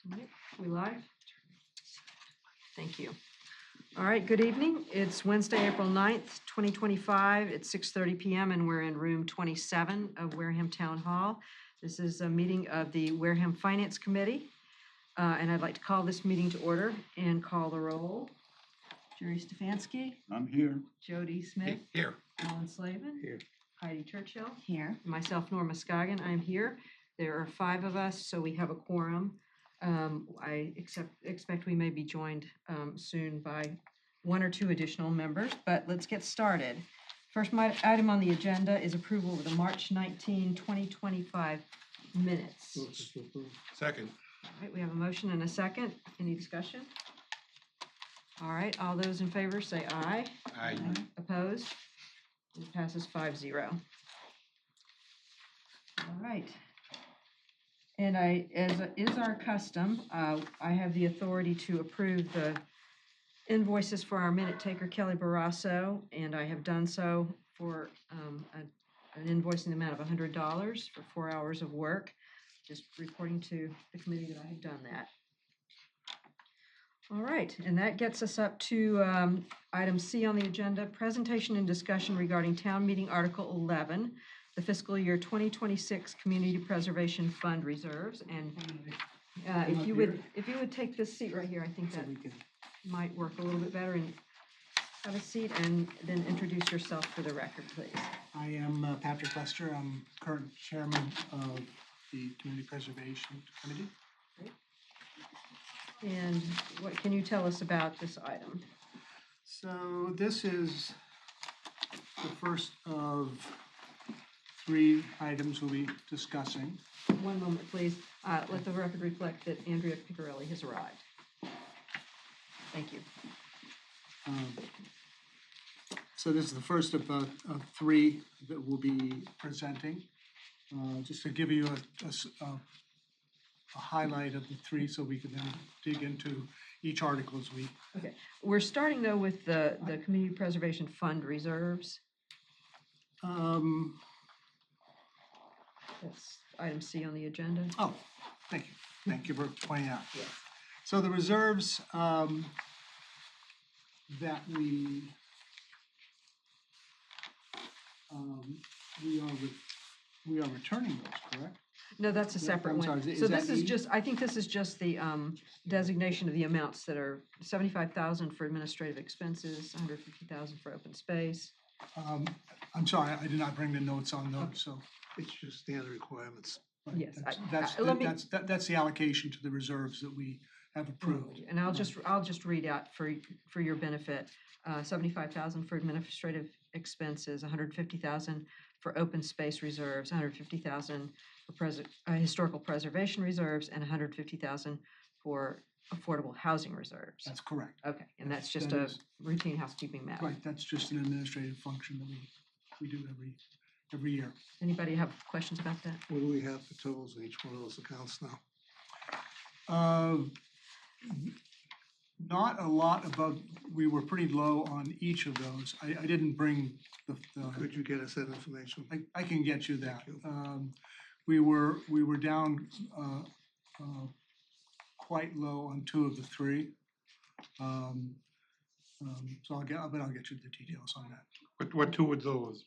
All right, we live? Thank you. All right, good evening. It's Wednesday, April 9th, 2025. It's 6:30 PM and we're in room 27 of Wareham Town Hall. This is a meeting of the Wareham Finance Committee. And I'd like to call this meeting to order and call the roll. Jerry Stefanski, I'm here. Jody Smith, Here. Alan Slavin, Here. Heidi Churchill, Here. myself, Norma Scoggin. I am here. There are 5 of us, so we have a quorum. I expect we may be joined soon by 1 or 2 additional members, but let's get started. First item on the agenda is approval of the March 19, 2025 minutes. Second. All right, we have a motion and a second. Any discussion? All right, all those in favor say aye. Aye. Opposed? It passes 5-0. All right. And as is our custom, I have the authority to approve the invoices for our minute taker, Kelly Barrasso, and I have done so for an invoice in the amount of $100 for 4 hours of work. Just reporting to the committee that I have done that. All right, and that gets us up to item C on the agenda, presentation and discussion regarding town meeting Article 11, the fiscal year 2026 Community Preservation Fund reserves. And if you would take this seat right here, I think that might work a little bit better. And have a seat and then introduce yourself for the record, please. I am Patrick Lester. I'm current chairman of the Community Preservation Committee. And what can you tell us about this item? So this is the first of 3 items we'll be discussing. One moment, please. Let the record reflect that Andrea Picarelli has arrived. Thank you. So this is the first of 3 that we'll be presenting. Just to give you a highlight of the 3 so we can then dig into each article as we... Okay, we're starting though with the Community Preservation Fund reserves. That's item C on the agenda. Oh, thank you. Thank you for pointing out. Yes. So the reserves that we are returning those, correct? No, that's a separate I'm one. sorry, So is this that is E? just, I think this is just the designation of the amounts that are $75,000 for administrative expenses, $150,000 for open space. I'm sorry, I did not bring the notes on those, so. It's just standard requirements. Right, Yes, that's the allocation to the reserves that we have approved. And I'll just read out for your benefit. $75,000 for administrative expenses, $150,000 for open space reserves, $150,000 for historical preservation reserves, and $150,000 for affordable housing reserves. That's correct. Okay, and that's just That a is- routine housekeeping matter. Right, that's just an administrative function that we do every year. Anybody have questions about that? What do we have for totals in each one of those accounts now? Not a lot above, we were pretty low on each of those. I didn't bring the Could you get us that information? I can get you that. Thank We were down quite low on 2 of the 3. So I'll get you the details on that. What 2 would those?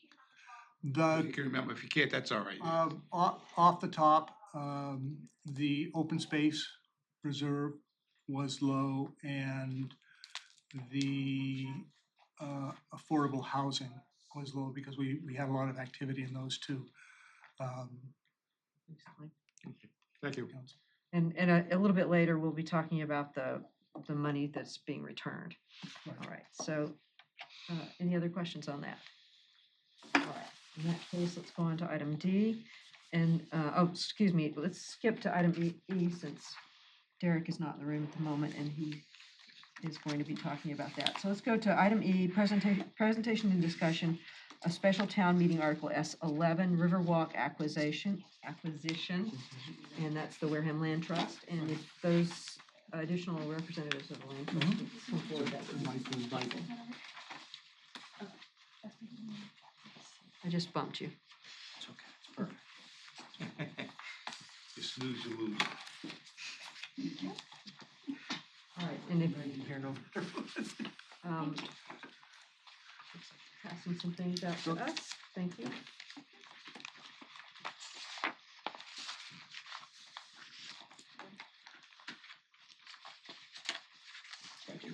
If The you can remember, if you can't, that's all right. off the top, the open space reserve was low, and the affordable housing was low because we had a lot of activity in those 2. Recently. Thank you. accounts. And a little bit later, we'll be talking about the money that's being returned. Right. All right, so any other questions on that? All right, in that case, let's go on to item D. And, excuse me, let's skip to item E since Derek is not in the room at the moment and he is going to be talking about that. So let's go to item E, presentation and discussion of special town meeting article S11, Riverwalk acquisition, and that's the Wareham Land Trust. And if those additional representatives of the Land Trust would come forward, that would be. I just bumped you. It's okay, it's perfect. You snooze, you lose. And if, Here, no. looks like passing some things out to us, thank you. Thank you.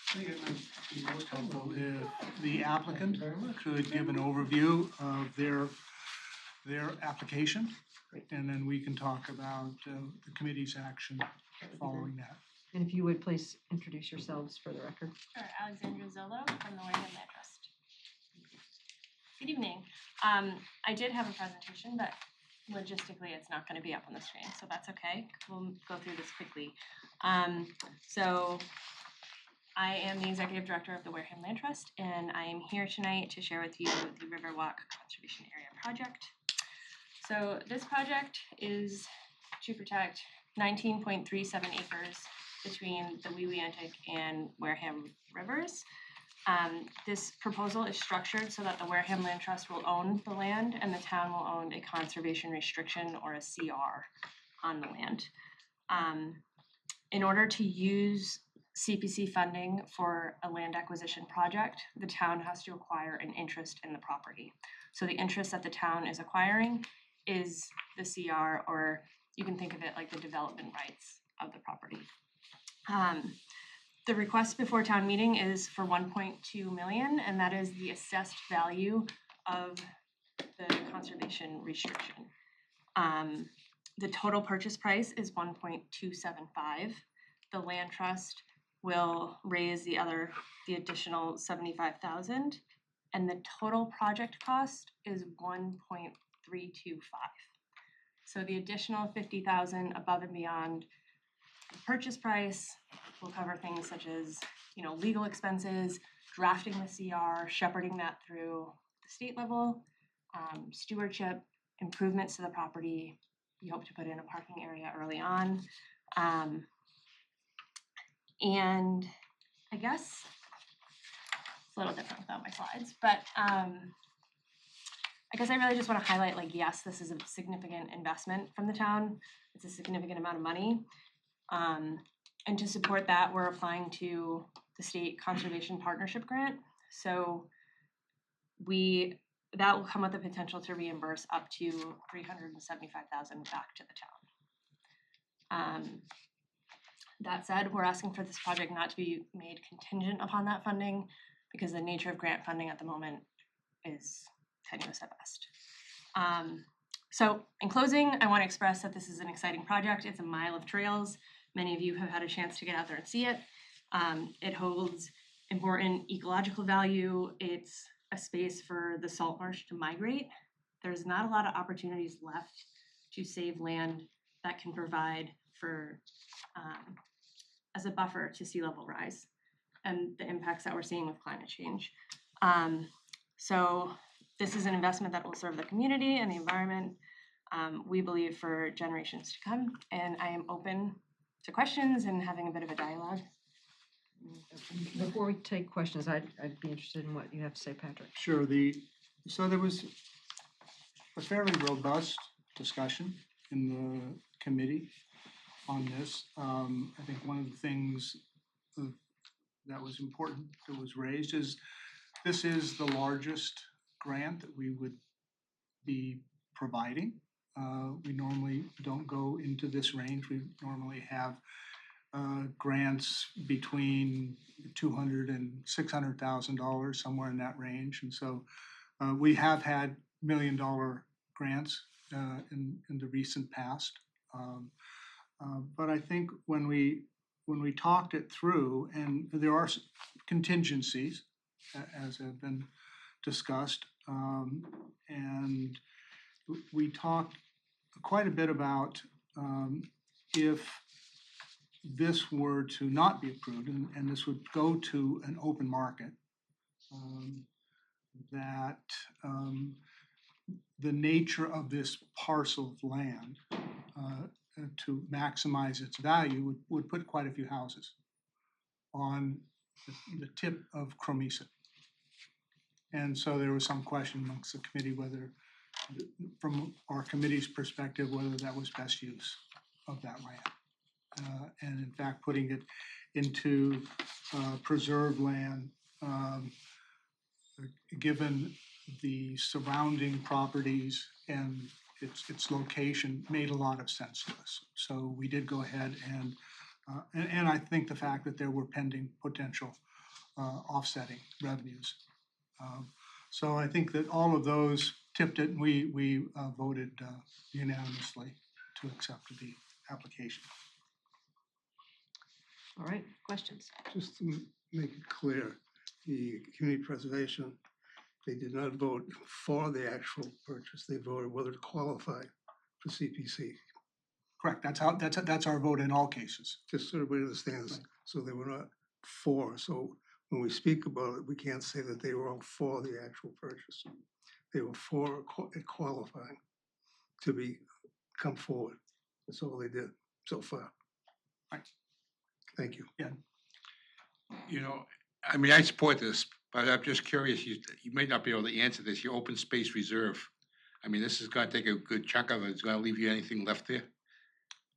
I think it might be most helpful if the applicant could give an overview of their application. Great. And then we can talk about the committee's action following that. And if you would please introduce yourselves for the record. Sure, Alexandra Zillo from the Wareham Land Trust. Good evening. I did have a presentation, but logistically it's not going to be up on the screen, so that's okay. We'll go through this quickly. So I am the Executive Director of the Wareham Land Trust, and I am here tonight to share with you the Riverwalk Conservation Area Project. So this project is to protect 19.37 acres between the Weweantic and Wareham rivers. This proposal is structured so that the Wareham Land Trust will own the land and the town will own a conservation restriction or a CR on the land. In order to use CPC funding for a land acquisition project, the town has to acquire an interest in the property. So the interest that the town is acquiring is the CR, or you can think of it like the development rights of the property. The request before town meeting is for 1.2 million, and that is the assessed value of the conservation restriction. The total purchase price is 1.275. The land trust will raise the additional 75,000, and the total project cost is 1.325. So the additional 50,000 above and beyond the purchase price will cover things such as, legal expenses, drafting the CR, shepherding that through the state level, stewardship, improvements to the property. We hope to put in a parking area early on. And I guess it's a little different without my slides, but I guess I really just want to highlight, yes, this is a significant investment from the town. It's a significant amount of money. And to support that, we're applying to the State Conservation Partnership Grant. So that will come with the potential to reimburse up to $375,000 back to the town. That said, we're asking for this project not to be made contingent upon that funding because the nature of grant funding at the moment is tenuous at best. So in closing, I want to express that this is an exciting project. It's a mile of trails. Many of you have had a chance to get out there and see it. It holds important ecological value. It's a space for the salt marsh to migrate. There's not a lot of opportunities left to save land that can provide for as a buffer to sea level rise and the impacts that we're seeing with climate change. So this is an investment that will serve the community and the environment, we believe, for generations to come. And I am open to questions and having a bit of a dialogue. Before we take questions, I'd be interested in what you have to say, Patrick. Sure. So there was a fairly robust discussion in the committee on this. I think one of the things that was important that was raised is this is the largest grant that we would be providing. We normally don't go into this range. We normally have grants between $200,000 and $600,000, somewhere in that range. And so we have had $1 million grants in the recent past. But I think when we talked it through, and there are contingencies as have been discussed, and we talked quite a bit about if this were to not be approved and this would go to an open market, that the nature of this parcel of land to maximize its value would put quite a few houses on the tip of Cromisa. And so there was some question amongst the committee whether from our committee's perspective, whether that was best use of that land. And in fact, putting it into preserved land, given the surrounding properties and its location, made a lot of sense to us. So we did go ahead and I think the fact that there were pending potential offsetting revenues. So I think that all of those tipped it, and we voted unanimously to accept the application. All right, questions? Just to make it clear, the community preservation, they did not vote for the actual purchase. They voted whether to qualify for CPC. Correct, that's our vote in all cases. Just so everybody understands. Right. So they were not for. So when we speak about it, we can't say that they were all for the actual purchase. They were for it qualifying to come forward. That's all they did so far. Right. Thank you. Yeah. You know, I mean, I support this, but I'm just curious, you may not be able to answer this, your open space reserve. I mean, this is gonna take a good chunk of it. It's gonna leave you anything left there?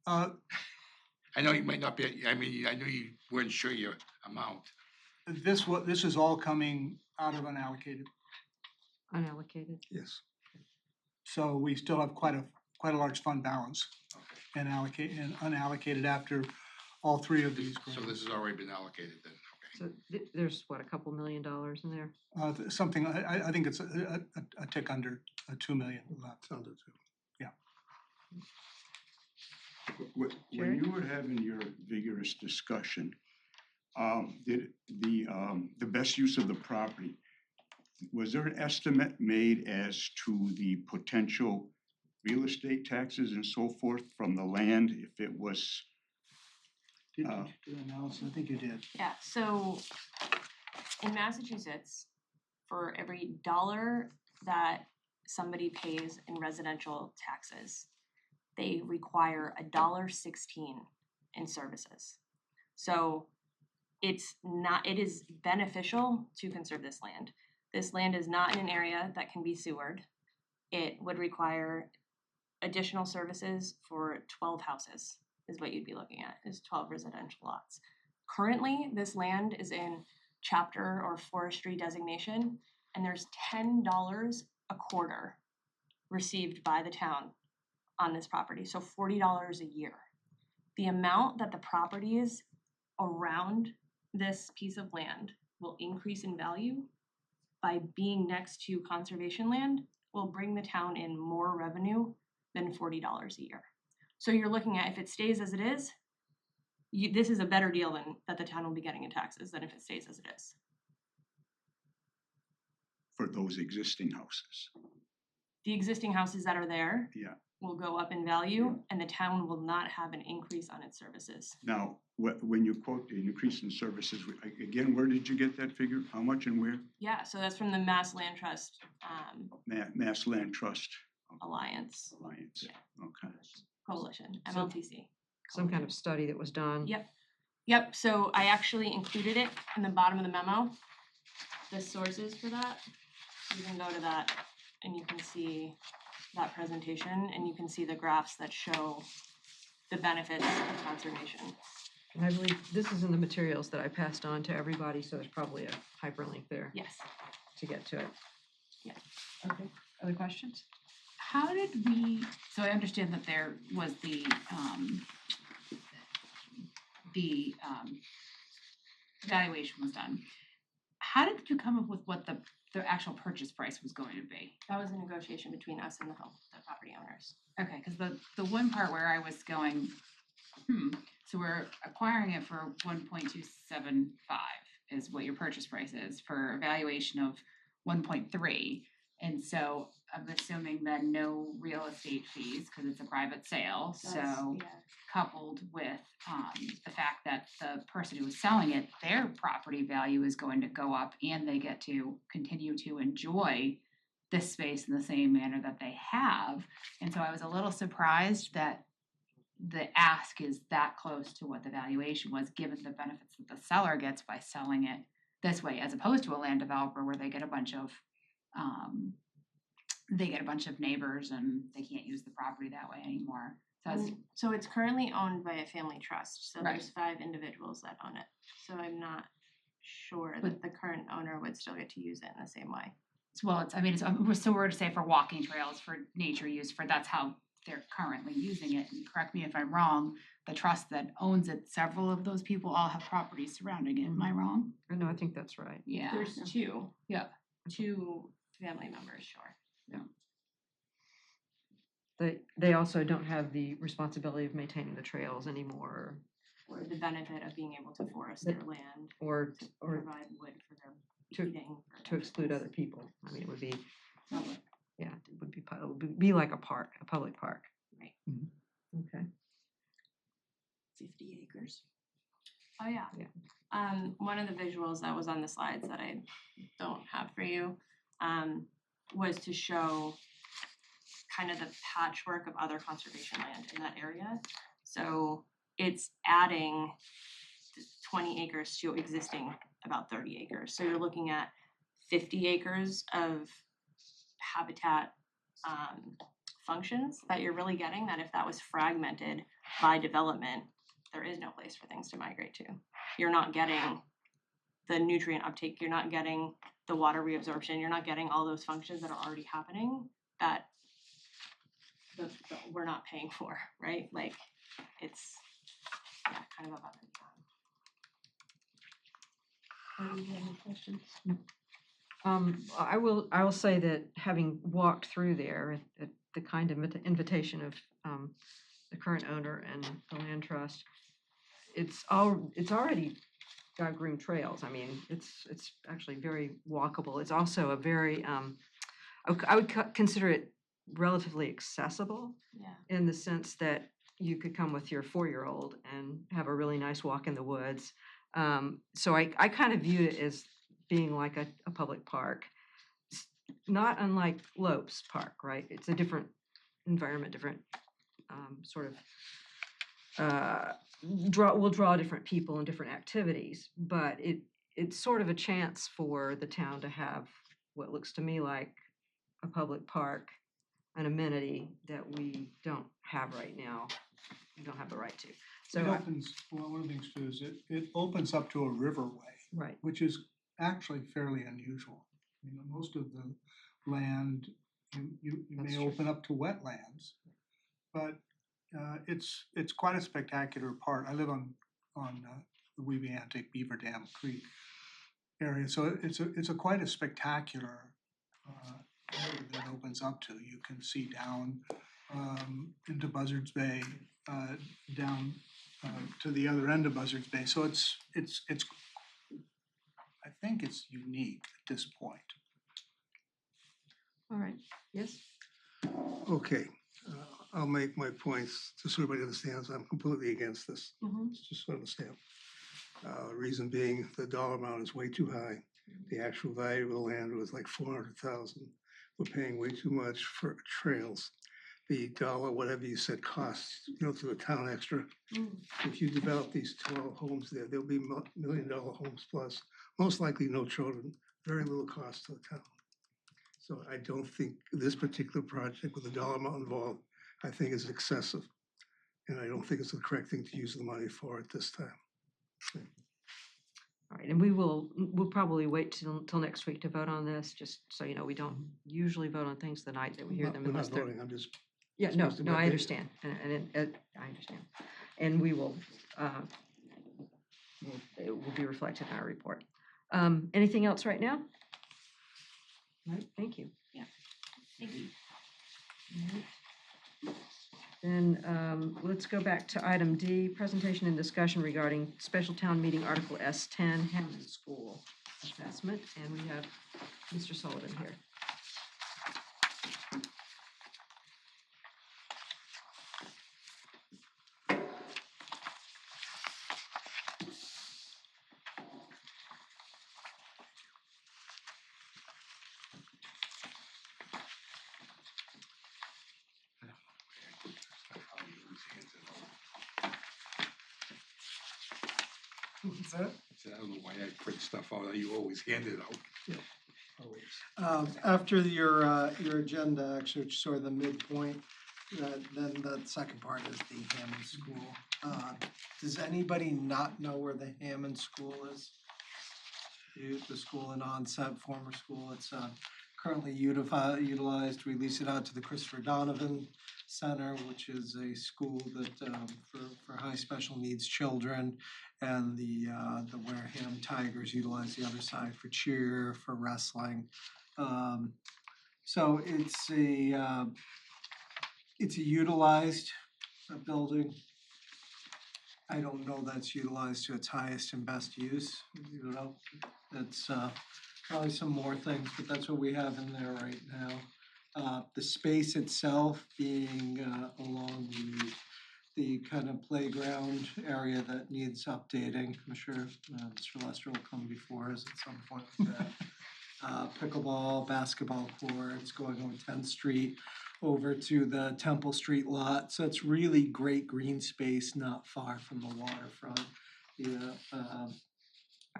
I know you might not be, I mean, I know you weren't sure your amount. This is all coming out of unallocated, Unallocated? Yes. so we still have quite a large fund balance and unallocated after all three of these So grants. this has already been allocated then, okay. So there's what, a couple $1 million in there? Something, I think it's a tick under 2 million left. Sounded to. Jerry? When you were having your vigorous discussion, did the best use of the property, was there an estimate made as to the potential real estate taxes and so forth from the land if it was? Did you do an analysis? I think you did. Yeah, so in Massachusetts, for every dollar that somebody pays in residential taxes, they require $1.16 in services. So it is beneficial to conserve this land. This land is not in an area that can be sewered. It would require additional services for 12 houses is what you'd be looking at, is 12 residential lots. Currently, this land is in chapter or forestry designation, and there's $10 a quarter received by the town on this property, so $40 a year. The amount that the properties around this piece of land will increase in value by being next to conservation land will bring the town in more revenue than $40 a year. So you're looking at, if it stays as it is, this is a better deal that the town will be getting in taxes than if it stays as it is. For those existing houses? The existing houses that are there Yeah. will go up in value, and the town will not have an increase on its services. Now, when you quote the increase in services, again, where did you get that figure? How much and where? Yeah, so that's from the Mass Land Trust Mass Land Trust Alliance Alliance, okay. Coalition, So- MLTC. Some kind of study that was done? Yep, so I actually included it in the bottom of the memo, the sources for that. You can go to that and you can see that presentation and you can see the graphs that show the benefits of conservation. And I believe this is in the materials that I passed on to everybody, so there's probably a hyperlink there Yes. to get to it. Yeah. Okay, other questions? How did we, so I understand that there was the evaluation was done. How did you come up with what the actual purchase price was going to be? That was a negotiation between us and the property owners. Okay, because the one part where I was going, so we're acquiring it for 1.275 is what your purchase price is for a valuation of 1.3. And so I'm assuming then no real estate fees because it's a private sale. So coupled with the fact that the person who is selling it, their property value is going to go up and they get to continue to enjoy this space in the same manner that they have. And so I was a little surprised that the ask is that close to what the valuation was, given the benefits that the seller gets by selling it this way, as opposed to a land developer where they get a bunch of they get a bunch of neighbors and they can't use the property that way anymore. So that's, So it's currently owned by a family trust, so Right. there's 5 individuals that own it. So I'm not sure that the current owner would still get to use it in the same way. well, it's, I mean, it's, so we're to say for walking trails, for nature use, for that's how they're currently using it. And correct me if I'm wrong, the trust that owns it, several of those people all have properties surrounding it. Am I wrong? No, I think that's right. Yeah. There's 2. Yeah. 2 family members, sure. They also don't have the responsibility of maintaining the trails anymore, Or the benefit of being able to forest their land, or provide wood for their to- heating. for to exclude things. other people. I mean, it would be, Public. yeah, it would be like a park, a public park. Right. Okay. 50 acres. Oh, yeah. Yeah. One of the visuals that was on the slides that I don't have for you, was to show kind of the patchwork of other conservation land in that area. So it's adding 20 acres to existing about 30 acres. So you're looking at 50 acres of habitat functions that you're really getting, that if that was fragmented by development, there is no place for things to migrate to. You're not getting the nutrient uptake, you're not getting the water reabsorption, you're not getting all those functions that are already happening that we're not paying for, right? Like, it's kind of above and beyond. Do you have any questions? No. I will say that having walked through there at the kind of invitation of the current owner and the land trust, it's already got groomed trails. I mean, it's actually very walkable. It's also a very I would consider it relatively accessible Yeah. in the sense that you could come with your 4-year-old and have a really nice walk in the woods. So I kind of view it as being like a public park, not unlike Lopes Park, right? It's a different environment, different sort of will draw different people and different activities, but it's sort of a chance for the town to have what looks to me like a public park, an amenity that we don't have right now. We don't have the right to. So It opens, well, one of the things too is it opens up to a riverway, right. which is actually fairly unusual. You know, most of the land, you That's may true. open up to wetlands, but it's quite a spectacular part. I live on the Weebiantic Beaver Dam Creek area, so it's a quite a spectacular area that it opens up to. You can see down into Buzzards Bay, down to the other end of Buzzards Bay. So it's I think it's unique at this point. All right. Yes. Okay, I'll make my points just so everybody understands I'm completely against this. Just so understand. Reason being, the dollar amount is way too high. The actual value of the land was like 400,000. We're paying way too much for trails. The dollar, whatever you said, costs, to the town extra. If you develop these tall homes there, there'll be $1 million homes plus. Most likely no children, very little cost to the town. So I don't think this particular project with the dollar amount involved, I think is excessive. And I don't think it's the correct thing to use the money for at this time. All right, and we'll probably wait till next week to vote on this, just so you know, we don't usually vote on things the night that we hear them We're unless not they're. voting, I'm just, Yeah, no, supposed to be I updated. understand, and I understand. And we will, it will be reflected in our report. Anything else right now? All right, thank you. Thank you. Then let's go back to item D, presentation and discussion regarding special town meeting article S10, Hammond School assessment, and we have Mr. Sullivan here. what's that? I don't know why I print stuff out, you always hand it out. Always. After your agenda, actually, which is sort of the midpoint, then the second part is the Hammond School. Does anybody not know where the Hammond School is? The school in Onset, former school, it's currently utilized, we lease it out to the Christopher Donovan Center, which is a school that for high special needs children, and the Wareham Tigers utilize the other side for cheer, for wrestling. So it's a utilized building. I don't know that's utilized to its highest and best use, you know, it's probably some more things, but that's what we have in there right now. The space itself being along the kind of playground area that needs updating. I'm sure Mr. Lester will come before us at some point with that. Pickleball, basketball courts, going on 10th Street over to the Temple Street lot. So it's really great green space not far from the waterfront. Yeah,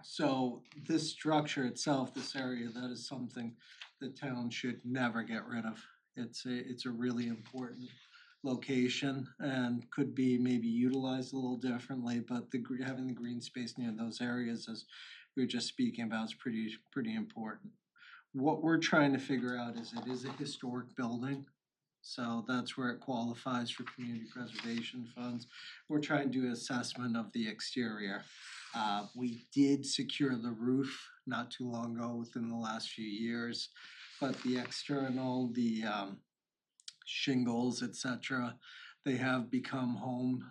so this structure itself, this area, that is something the town should never get rid of. It's a really important location and could be maybe utilized a little differently, but having the green space near those areas, as we were just speaking about, is pretty important. What we're trying to figure out is it is a historic building, so that's where it qualifies for community preservation funds. We're trying to do an assessment of the exterior. We did secure the roof not too long ago, within the last few years, but the external, the shingles, etc., they have become home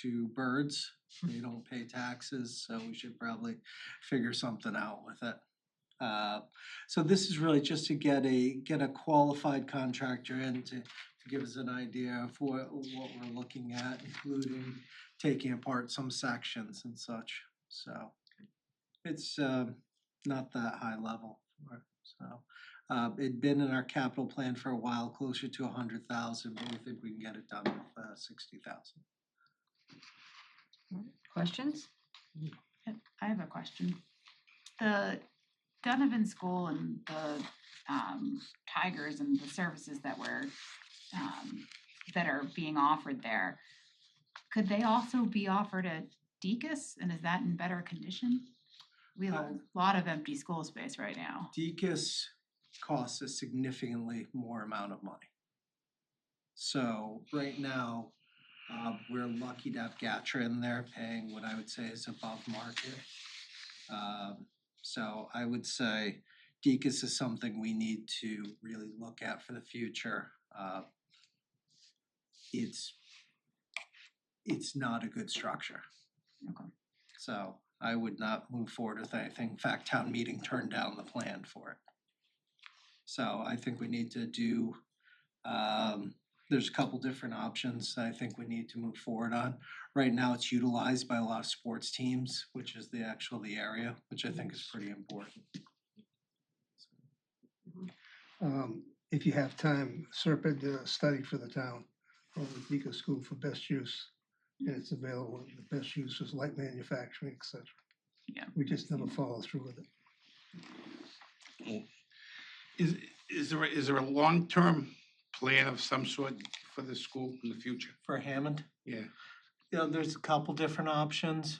to birds. They don't pay taxes, so we should probably figure something out with it. So this is really just to get a qualified contractor in to give us an idea of what we're looking at, including taking apart some sections and such. So it's not that high level. So it'd been in our capital plan for a while, closer to 100,000, but we think we can get it done with 60,000. Questions? I have a question. The Donovan School and the Tigers and the services that are being offered there, could they also be offered at Deacon's, and is that in better condition? We have a lot of empty school space right now. Deacon's costs a significantly more amount of money. So right now, we're lucky to have GATRA in there paying what I would say is above market. So I would say Deacon's is something we need to really look at for the future. It's not a good structure. Okay. So I would not move forward with anything. In fact, town meeting turned down the plan for it. So I think we need to do, there's a couple different options that I think we need to move forward on. Right now, it's utilized by a lot of sports teams, which is the area, which I think is pretty important. If you have time, Serpa did a study for the town on the Deacon's School for best use, and it's available. The best use is light manufacturing, etc. Yeah. We just never follow through with it. Is there a long-term plan of some sort for the school in the future? For Hammond? Yeah. Yeah, there's a couple different options,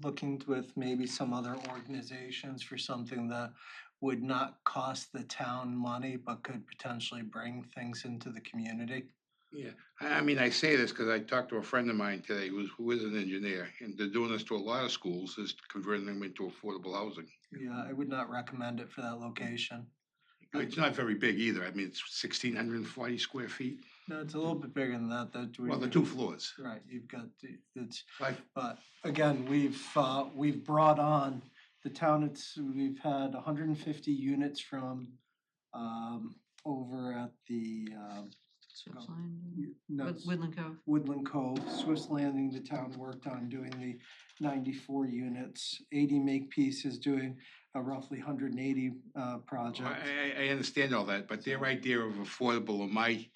looking with maybe some other organizations for something that would not cost the town money, but could potentially bring things into the community. Yeah, I mean, I say this because I talked to a friend of mine today who is an engineer, and they're doing this to a lot of schools, is converting them into affordable housing. Yeah, I would not recommend it for that location. It's not very big either. I mean, it's 1,640 square feet. No, it's a little bit bigger than that. Well, the 2 floors. Right, you've got, it's, Like, but again, we've brought on the town, we've had 150 units from, over at the, Swiss Landing, no, Woodland Cove. Woodland Cove, Swiss Landing, the town worked on doing the 94 units. 80 Makepeace is doing a roughly 180 project. I understand all that, but their idea of affordable, or my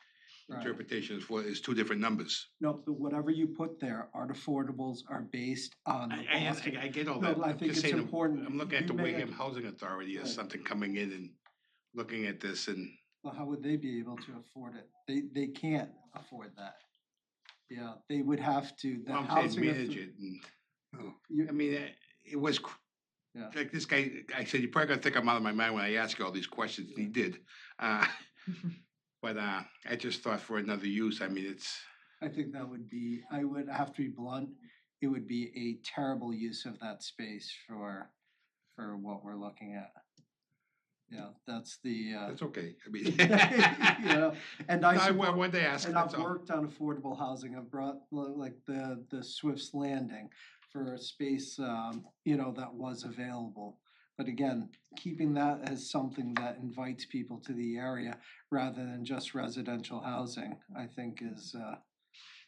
Right. interpretation is 2 different numbers. No, but whatever you put there, art affordables are based on the Boston. I get all No, that. I I'm think just it's saying, important. I'm looking at You the may- Wareham Housing Authority as Right. something coming in and looking at this and, Well, how would they be able to afford it? They can't afford that. Yeah, they would have to, the well, I'm housing. saying manage it and, You- I mean, it was, Yeah. like this guy, I said, you're probably gonna think I'm out of my mind when I ask you all these questions, and he did. But I just thought for another use, I mean, it's, I think that would be, I would have to be blunt, it would be a terrible use of that space for what we're looking at. Yeah, that's the, it's okay, I mean. you know, and I I support, wanted to ask, and that's I've all. worked on affordable housing, I've brought like the Swift's Landing for a space, you know, that was available. But again, keeping that as something that invites people to the area rather than just residential housing, I think is,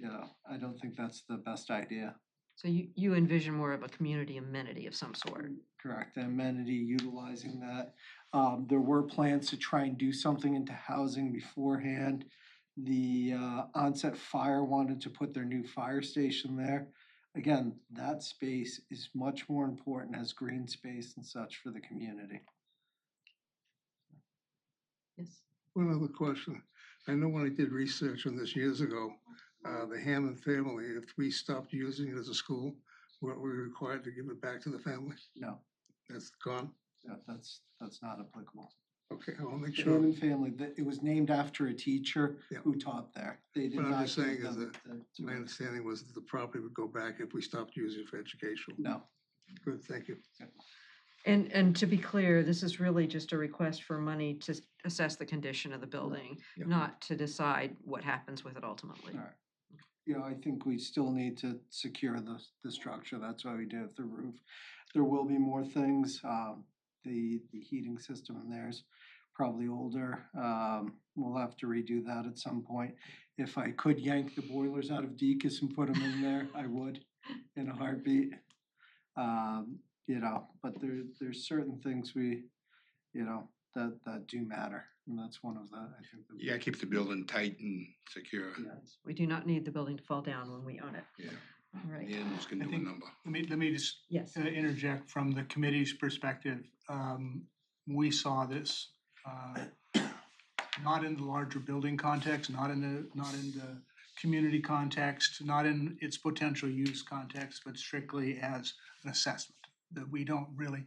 you know, I don't think that's the best idea. So you envision more of a community amenity of some sort. Correct, amenity, utilizing that. There were plans to try and do something into housing beforehand. The onset fire wanted to put their new fire station there. Again, that space is much more important as green space and such for the community. Yes. One other question. I know when I did research on this years ago, the Hammond family, if we stopped using it as a school, were we required to give it back to the family? No, That's gone? that's not applicable. Okay, I want to make The sure. Hammond family, it was named after a teacher Yeah. who taught there. They did What I'm not just give saying is them that my understanding was that the property would go back if we stopped using it for educational. No, Good, thank you. And to be clear, this is really just a request for money to assess the condition of the building, Yeah. not to decide what happens with it ultimately. all right. You know, I think we still need to secure the structure. That's why we did the roof. There will be more things. The heating system in there is probably older. We'll have to redo that at some point. If I could yank the boilers out of Deacon's and put them in there, I would in a heartbeat. You know, but there's certain things we, you know, that do matter. And that's one of the, I think. Yeah, keep the building tight and secure, We do not need the building to fall down when we own it. yeah, All right. the animals can I do a think- number. Let me just Yes. interject from the committee's perspective. We saw this not in the larger building context, not in the community context, not in its potential use context, but strictly as an assessment. That we don't really,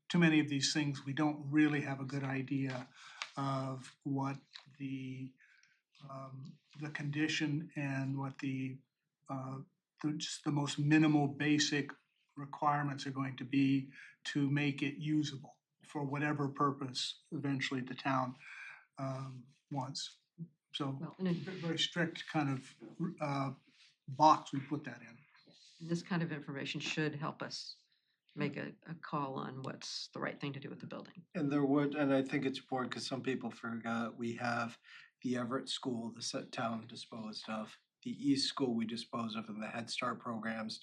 too many of these things, we don't really have a good idea of what the condition and what just the most minimal basic requirements are going to be to make it usable for whatever purpose eventually the town wants. So Well, and very strict kind of box we put that in. this kind of information should help us make a call on what's the right thing to do with the building. And there would, and I think it's important because some people forgot, we have the Everett School, the town disposed of. The East School we dispose of, and the Head Start programs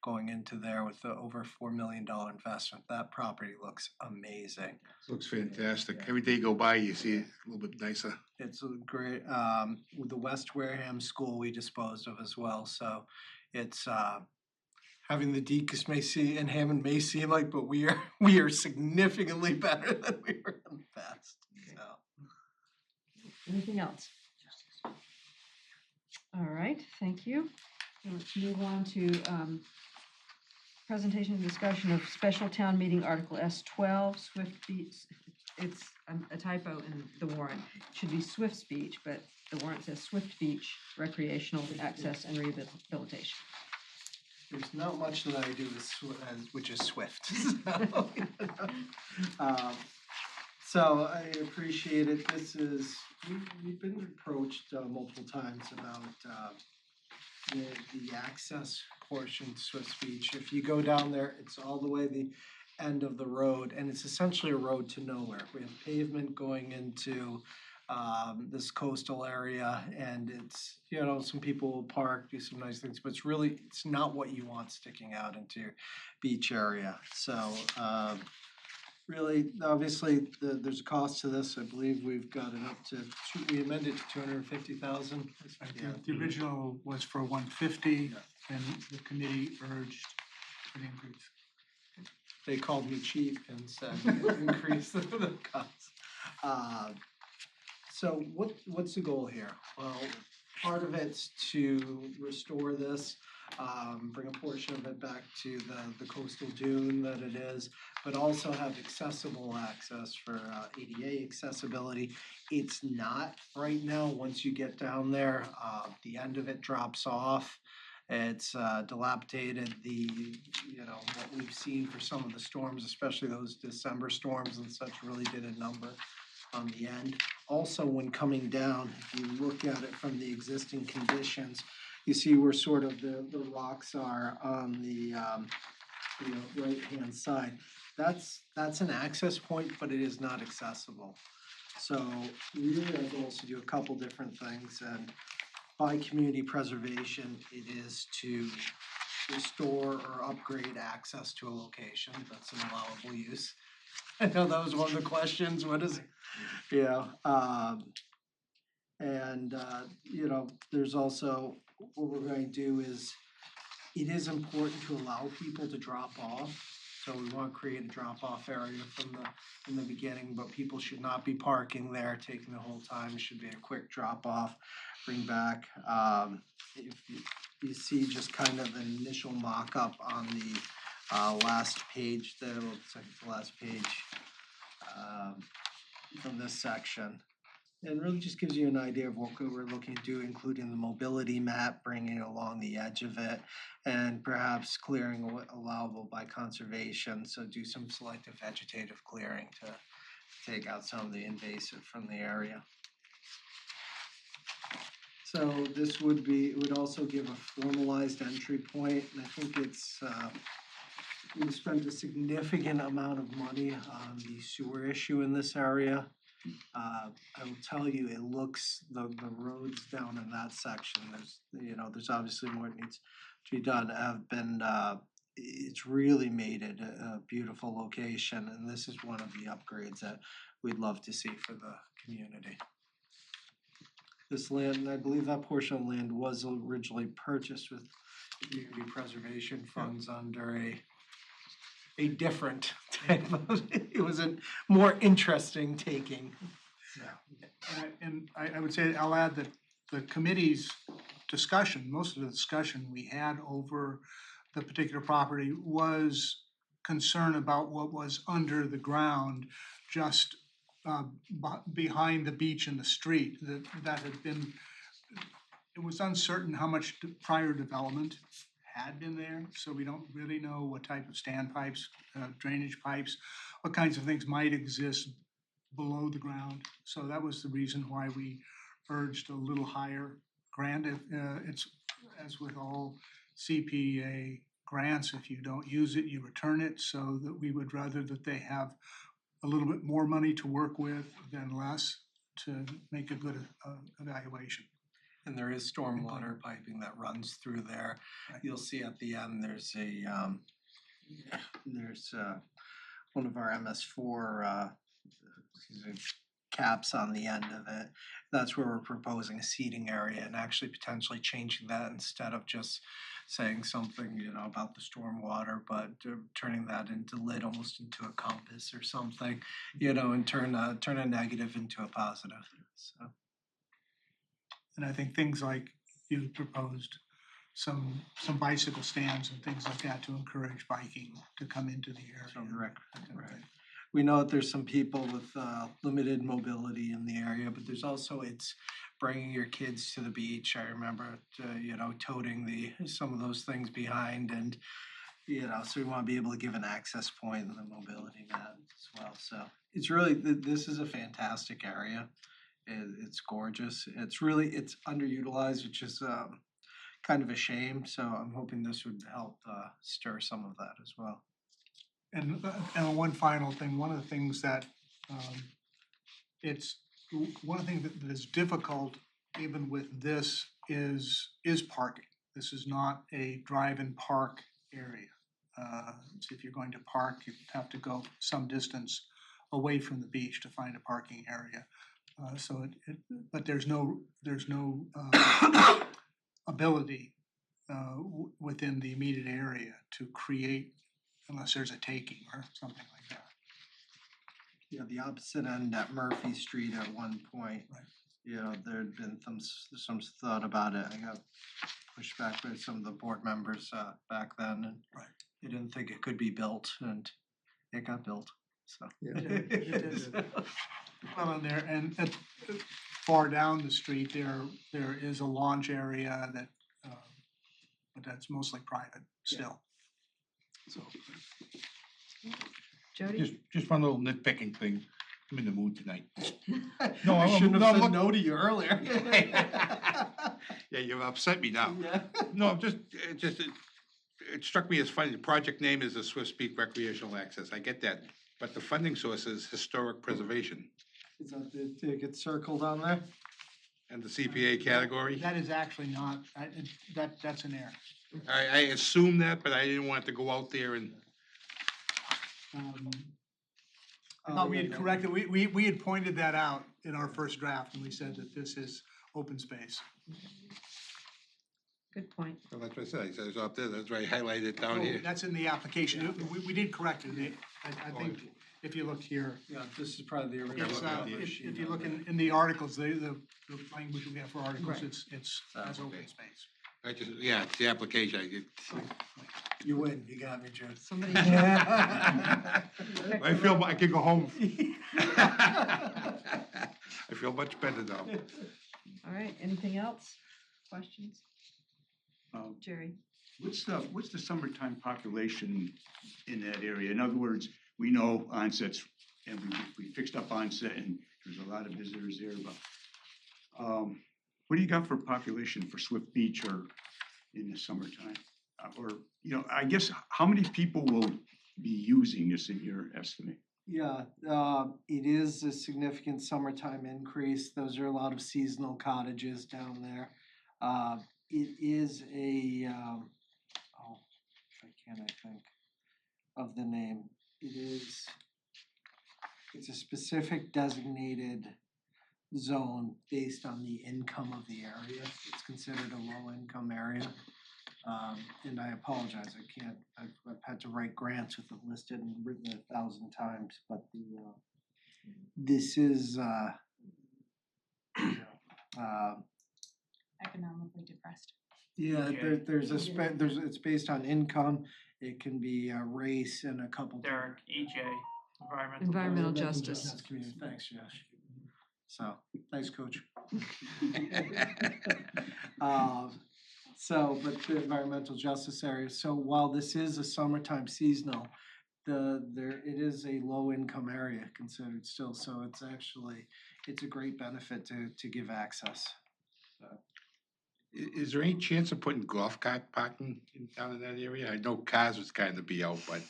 going into there with the over $4 million investment. That property looks amazing. Looks fantastic. Every day you go by, you see it a little bit nicer. It's a great, with the West Wareham School we disposed of as well, so it's, having the Deacon's may see and Hammond may seem like, but we are significantly better than we were in the past, so. Anything else? All right, thank you. Let's move on to presentation and discussion of special town meeting Article S12, Swift Beach. It's a typo in the warrant. It should be Swift Speech, but the warrant says Swift Beach Recreational Access and Rehabilitation. There's not much that I do which is Swift. So I appreciate it. This is, we've been approached multiple times about the access portion to Swift Beach. If you go down there, it's all the way the end of the road, and it's essentially a road to nowhere. We have pavement going into this coastal area, and it's, you know, some people will park, do some nice things, but it's not what you want sticking out into your beach area. So really, obviously, there's a cost to this. I believe we've got it up to, we amended to 250,000. The original was for 150, and the committee urged an increase. They called me cheap and said increase the cost. So what's the goal here? Well, part of it's to restore this, bring a portion of it back to the coastal dune that it is, but also have accessible access for ADA accessibility. It's not right now, once you get down there, the end of it drops off. It's dilapidated, what we've seen for some of the storms, especially those December storms and such, really did a number on the end. Also, when coming down, if you look at it from the existing conditions, you see where sort of the rocks are on the right-hand side. That's an access point, but it is not accessible. So really our goal is to do a couple different things, and by community preservation, it is to restore or upgrade access to a location that's an allowable use. I know that was one of the questions, what is, there's also, what we're going to do is, it is important to allow people to drop off. So we want to create a drop-off area from the beginning, but people should not be parking there, taking the whole time. It should be a quick drop-off, bring back. If you see just kind of an initial mock-up on the last page there, looks like the last page from this section. It really just gives you an idea of what we're looking to do, including the mobility map, bringing it along the edge of it, and perhaps clearing what allowable by conservation. So do some selective vegetative clearing to take out some of the invasive from the area. So this would also give a formalized entry point, and I think it's, we spent a significant amount of money on the sewer issue in this area. I will tell you, it looks, the roads down in that section, there's obviously more that needs to be done, have been, it's really made it a beautiful location, and this is one of the upgrades that we'd love to see for the community. This land, I believe that portion of land was originally purchased with community preservation funds under a different type of, it was a more interesting taking. And I would say, I'll add that the committee's discussion, most of the discussion we had over the particular property was concern about what was under the ground, just behind the beach and the street, that had been, it was uncertain how much prior development had been there, so we don't really know what type of standpipes, drainage pipes, what kinds of things might exist below the ground. So that was the reason why we urged a little higher grant. It's, as with all CPA grants, if you don't use it, you return it, so that we would rather that they have a little bit more money to work with than less to make a good evaluation. And there is stormwater piping that runs through there. You'll see at the end, there's one of our MS4 caps on the end of it. That's where we're proposing a seating area and actually potentially changing that, instead of just saying something, about the stormwater, but turning that into lid, almost into a compass or something, and turn a negative into a positive, so. And I think things like you proposed, some bicycle stands and things like that to encourage biking to come into the area. Right. We know that there's some people with limited mobility in the area, but there's also, it's bringing your kids to the beach. I remember, toting some of those things behind, and so we want to be able to give an access point and the mobility map as well. So it's really, this is a fantastic area. It's gorgeous. It's underutilized, which is kind of a shame. So I'm hoping this would help stir some of that as well. And one final thing, one of the things that one of the things that is difficult even with this is parking. This is not a drive-in park area. So if you're going to park, you have to go some distance away from the beach to find a parking area. But there's no ability within the immediate area to create, unless there's a taking or something like that. Yeah, the opposite end at Murphy Street at one point. Right. You know, there'd been some thought about it. I got pushed back by some of the board members back then, and Right. they didn't think it could be built, and it got built, so. Yeah. It is. Well, and far down the street, there is a launch area that, but that's mostly private still. So, Jody? Just one little nitpicking thing. I'm in the mood tonight. No, I shouldn't no, have said look- no to you earlier. Yeah, you've upset me now. Yeah. No, it struck me as funny. The project name is the Swift Peak Recreational Access. I get that. But the funding source is historic preservation Is that it gets circled on there? and the CPA category. that is actually not, that's an error. I assumed that, but I didn't want it to go out there and, I thought we had corrected, we had pointed that out in our first draft, and we said that this is open space. Good point. well, that's what I said. I said it's up there. That's why I highlighted it down Oh, here. that's in the application, we did correct it, I think, if you look here, Yeah, this is probably the original. it's, Okay. if you look in the articles, the language we have for articles, Right. it's as open Okay. space. It's the application. I get, You win, you got me, Joe. Somebody. I feel I can go home. I feel much better now. All right, anything else? Questions? Um, Jerry? What's the summertime population in that area? In other words, we know onsets, and we fixed up onset, and there's a lot of visitors there, but what do you got for population for Swift Beach or in the summertime? Or, I guess, how many people will be using this in your estimate? Yeah, it is a significant summertime increase. Those are a lot of seasonal cottages down there. It is I think of the name. It's a specific designated zone based on the income of the area. It's considered a low income area. And I apologize, I've had to write grants with it listed and written it 1,000 times, but this is, Economically depressed. yeah, it's based on income, it can be race and a couple. Derek, EJ, environmental. Environmental justice. That's community, thanks, Josh. So, thanks, coach. But the environmental justice area, so while this is a summertime seasonal, it is a low income area considered still, so it's a great benefit to give access. Is there any chance of putting golf cart parking down in that area? I know cars was kind of be out, but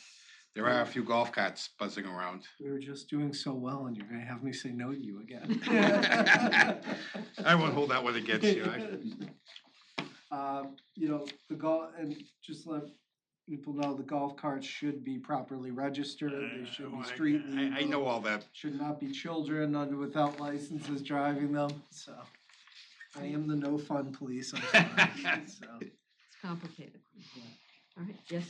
there are a few golf carts buzzing around. We were just doing so well and you're gonna have me say no to you again. I won't hold that one against you. The golf, and just let people know, the golf carts should be properly registered, they should be street legal. I know all that. Should not be children without licenses driving them, so. I am the no fun police, I'm sorry, so. It's complicated. All right, yes,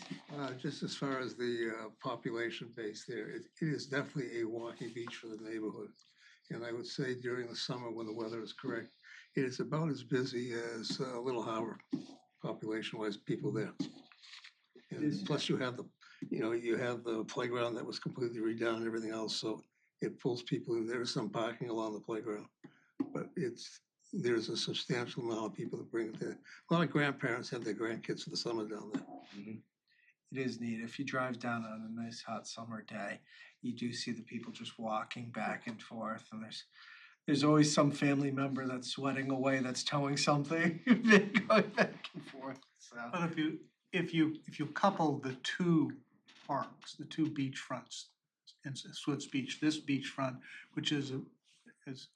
Just as far as the population base there, it is definitely a walking beach for the neighborhood. And I would say during the summer when the weather is correct, it is about as busy as Little Harbor, population-wise, people there. And plus you have the playground that was completely redone and everything else, so it pulls people in. There is some parking along the playground, but there's a substantial amount of people that bring it there. A lot of grandparents have their grandkids for the summer down there. It is neat. If you drive down on a nice hot summer day, you do see the people just walking back and forth, and there's always some family member that's sweating away, that's towing something, going back and forth, so. But if you couple the two parks, the two beach fronts in Swift's Beach, this beachfront, which is as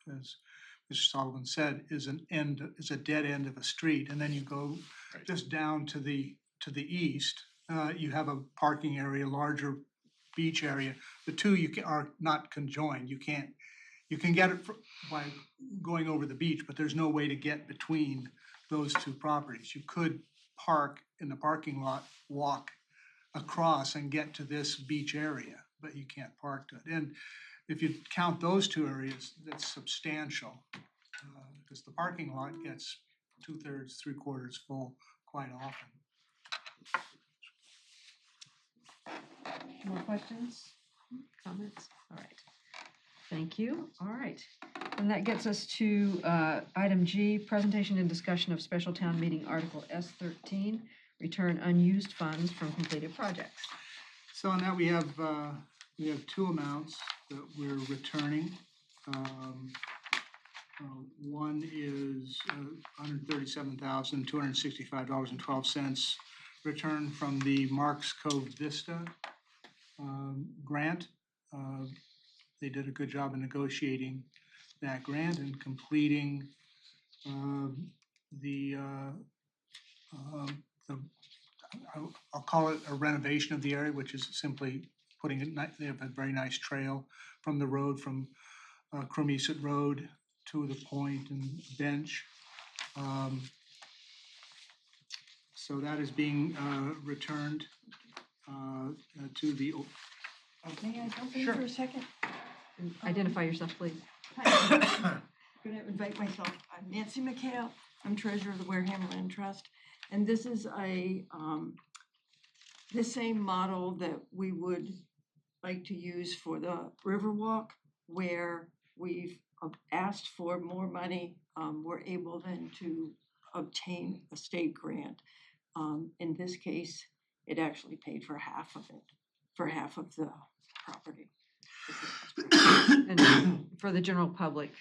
Mr. Sullivan said, is a dead end of a street, and then you go just down to the east, you have a parking area, larger beach area. The two are not conjoined. You can get it by going over the beach, but there's no way to get between those two properties. You could park in the parking lot, walk across and get to this beach area, but you can't park to it. And if you count those two areas, that's substantial. Because the parking lot gets 2/3, 3/4 full quite often. More questions, comments? All right. Thank you. All right. And that gets us to item G, presentation and discussion of special town meeting Article S13, return unused funds from completed projects. So on that, we have two amounts that we're returning. One is $137,265.12 returned from the Marks Cove Vista grant. They did a good job in negotiating that grant and completing I'll call it a renovation of the area, which is simply putting it, they have a very nice trail from the road from Cremisa Road to the point and bench. So that is being returned to the. May I jump in Sure. for a second? Identify yourself, please. I'm gonna invite myself. I'm Nancy McHale. I'm treasurer of the Wareham Land Trust. And this is the same model that we would like to use for the Riverwalk, where we've asked for more money. We're able then to obtain a state grant. In this case, it actually paid for half of it, for half of the property. And for the general public,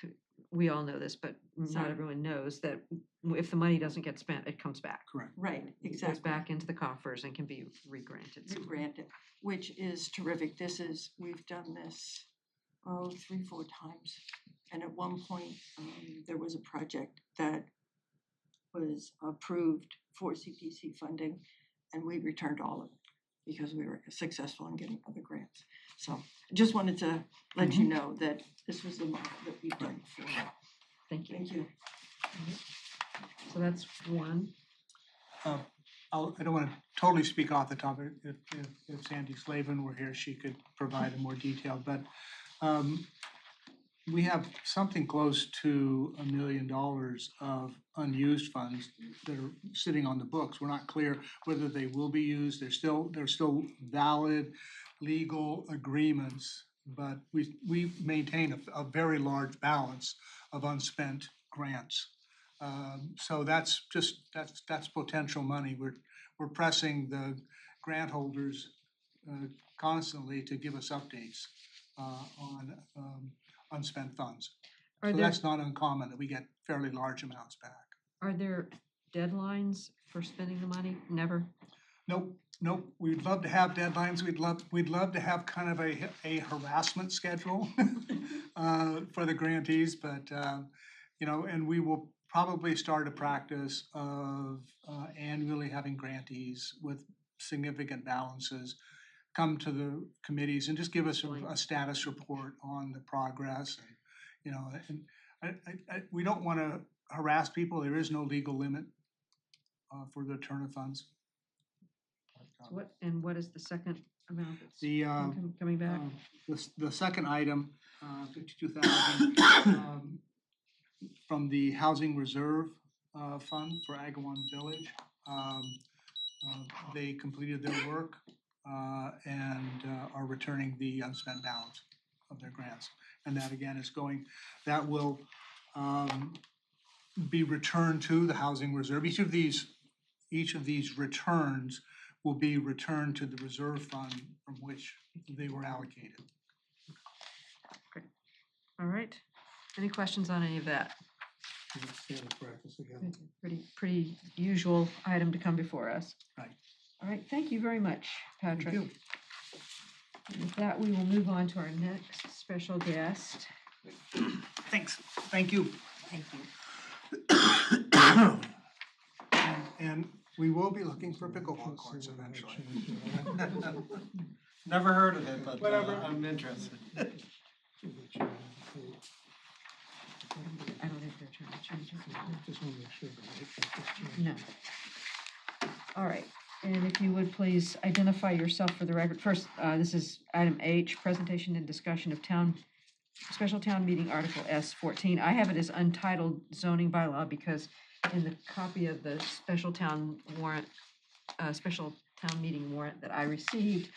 we all know this, but not Sorry. everyone knows that if the money doesn't get spent, it comes back. Correct. Right, It goes exactly. back into the coffers and can be re-granted. Granted, which is terrific. We've done this, 3, 4 times. And at one point, there was a project that was approved for CPC funding, and we returned all of it because we were successful in getting other grants. So I just wanted to let you know that this was the model that we've done before. Thank you. Thank you. So that's one. I don't want to totally speak off the top. If Sandy Slavin were here, she could provide a more detailed, but we have something close to $1 million of unused funds that are sitting on the books. We're not clear whether they will be used. They're still valid legal agreements, but we maintain a very large balance of unspent grants. So that's potential money. We're pressing the grant holders constantly to give us updates on unspent funds. Are So there, that's not uncommon that we get fairly large amounts back. are there deadlines for spending the money? Never? Nope. We'd love to have deadlines. We'd love to have kind of a harassment schedule for the grantees, but and we will probably start a practice of annually having grantees with significant balances come to the committees and just give us a status report on the progress. And we don't want to harass people. There is no legal limit for the return of funds. So what is the second amount that's The coming back? the second item, 52,000 from the Housing Reserve Fund for Agawam Village. They completed their work and are returning the unspent balance of their grants. And that again that will be returned to the Housing Reserve. Each of these returns will be returned to the reserve fund from which they were allocated. All right. Any questions on any of that? Standard practice again. Pretty usual item to come before us. Right. All right, thank you very much, Patrick. you. With that, we will move on to our next special guest. Thanks. Thank you. Thank you. And we will be looking for pickleball courts eventually. Never heard of it, but Whatever. I'm interested. I don't think they're trying to change it. Just want to make sure that I get this changed. No. All right, and if you would please identify yourself for the record. First, this is item H, presentation and discussion of town special town meeting article S14. I have it as untitled zoning bylaw because in the copy of the special town warrant, special town meeting warrant that I received,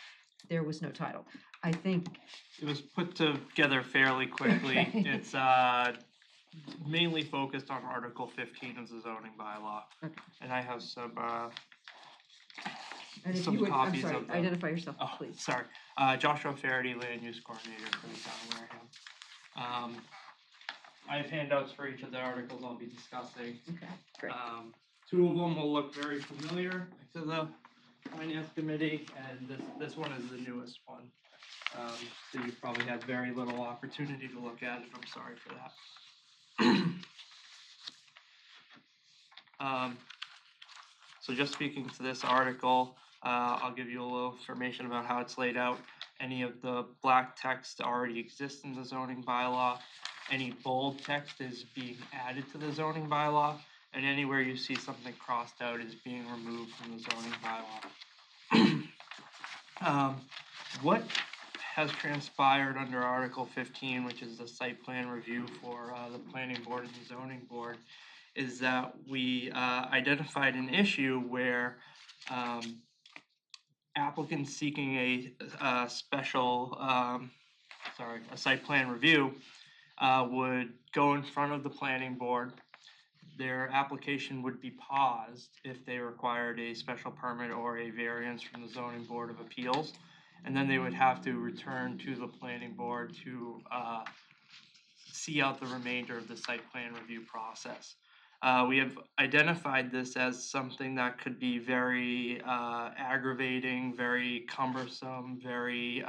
there was no title. I think, It was put together fairly quickly. Okay. It's mainly focused on Article 15 of the zoning bylaw. Okay. And I have some and if some you would, I'm copies sorry, of them. identify yourself, Oh, please. sorry. Joshua Faraday, Land Use Coordinator for the town of Wareham. I have handouts for each of the articles I'll be discussing. Okay, great. Two of them will look very familiar to the Finance Committee, and this one is the newest one. So you probably had very little opportunity to look at it. I'm sorry for that. So just speaking to this article, I'll give you a little information about how it's laid out. Any of the black text already exists in the zoning bylaw. Any bold text is being added to the zoning bylaw, and anywhere you see something crossed out is being removed from the zoning bylaw. What has transpired under Article 15, which is the site plan review for the planning board and the zoning board, is that we identified an issue where applicants seeking a special, a site plan review would go in front of the planning board. Their application would be paused if they required a special permit or a variance from the zoning board of appeals. And then they would have to return to the planning board to see out the remainder of the site plan review process. We have identified this as something that could be very aggravating, very cumbersome, very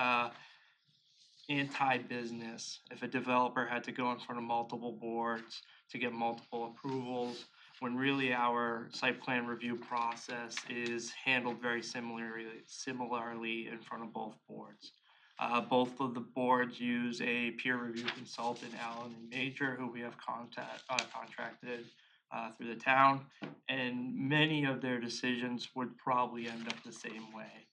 anti-business if a developer had to go in front of multiple boards to get multiple approvals, when really our site plan review process is handled very similarly in front of both boards. Both of the boards use a peer review consultant, Allen and Major, who we have contracted through the town, and many of their decisions would probably end up the same way.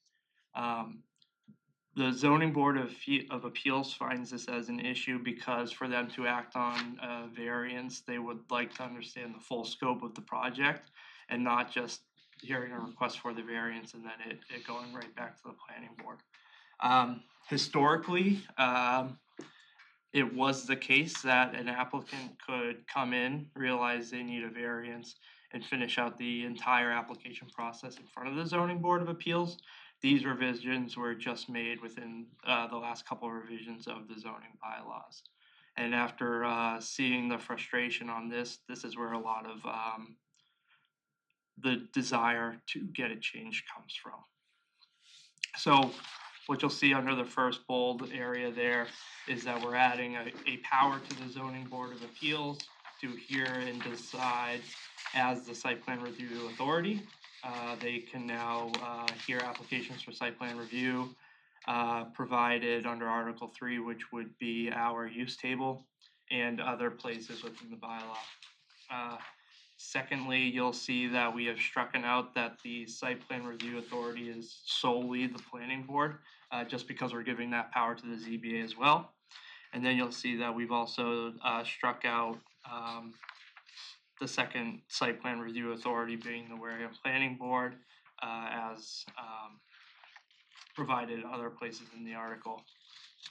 The zoning board of appeals finds this as an issue because for them to act on a variance, they would like to understand the full scope of the project and not just hearing a request for the variance and then it going right back to the planning board. Historically, it was the case that an applicant could come in, realize they need a variance, and finish out the entire application process in front of the zoning board of appeals. These revisions were just made within the last couple of revisions of the zoning bylaws. And after seeing the frustration on this is where a lot of the desire to get it changed comes from. So what you'll see under the first bold area there is that we're adding a power to the zoning board of appeals to hear and decide as the site plan review authority. They can now hear applications for site plan review provided under Article 3, which would be our use table and other places within the bylaw. Secondly, you'll see that we have strucken out that the site plan review authority is solely the planning board, just because we're giving that power to the ZBA as well. And then you'll see that we've also struck out the second site plan review authority being the Wareham Planning Board, as provided other places in the article.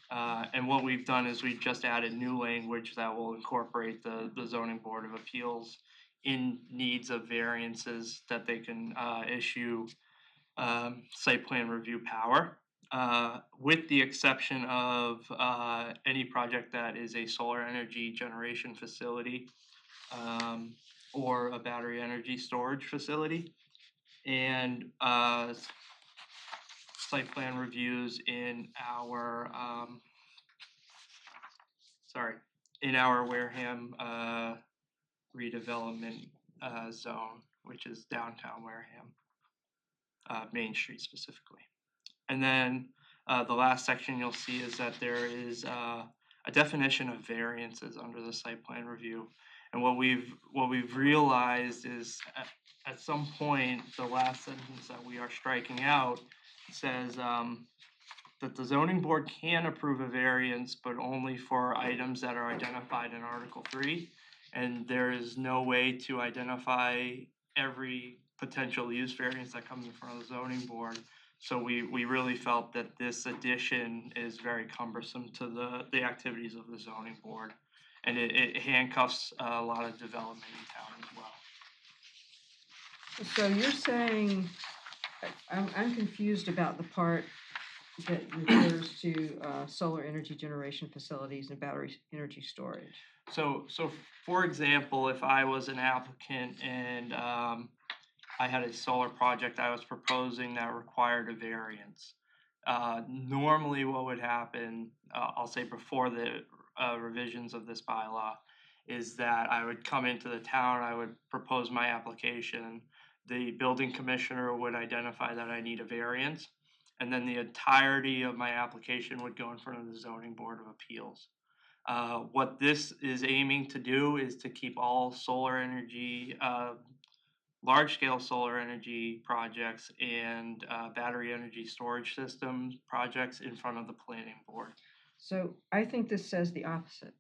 And what we've done is we've just added new language that will incorporate the zoning board of appeals in needs of variances that they can issue site plan review power, with the exception of any project that is a solar energy generation facility or a battery energy storage facility, and site plan reviews in our Wareham redevelopment zone, which is downtown Wareham, Main Street specifically. And then the last section you'll see is that there is a definition of variances under the site plan review. And what we've realized is at some point the last sentence that we are striking out says that the zoning board can approve a variance, but only for items that are identified in Article 3. And there is no way to identify every potential use variance that comes in front of the zoning board. So we really felt that this addition is very cumbersome to the activities of the zoning board. And it handcuffs a lot of development in town as well. So you're saying, I'm confused about the part that refers to solar energy generation facilities and battery energy storage. So for example, if I was an applicant and I had a solar project I was proposing that required a variance, normally what would happen, I'll say before the revisions of this bylaw, is that I would come into the town, I would propose my application, the building commissioner would identify that I need a variance, and then the entirety of my application would go in front of the zoning board of appeals. What this is aiming to do is to keep all solar energy, large-scale solar energy projects and battery energy storage system projects in front of the planning board. So I think this says the opposite.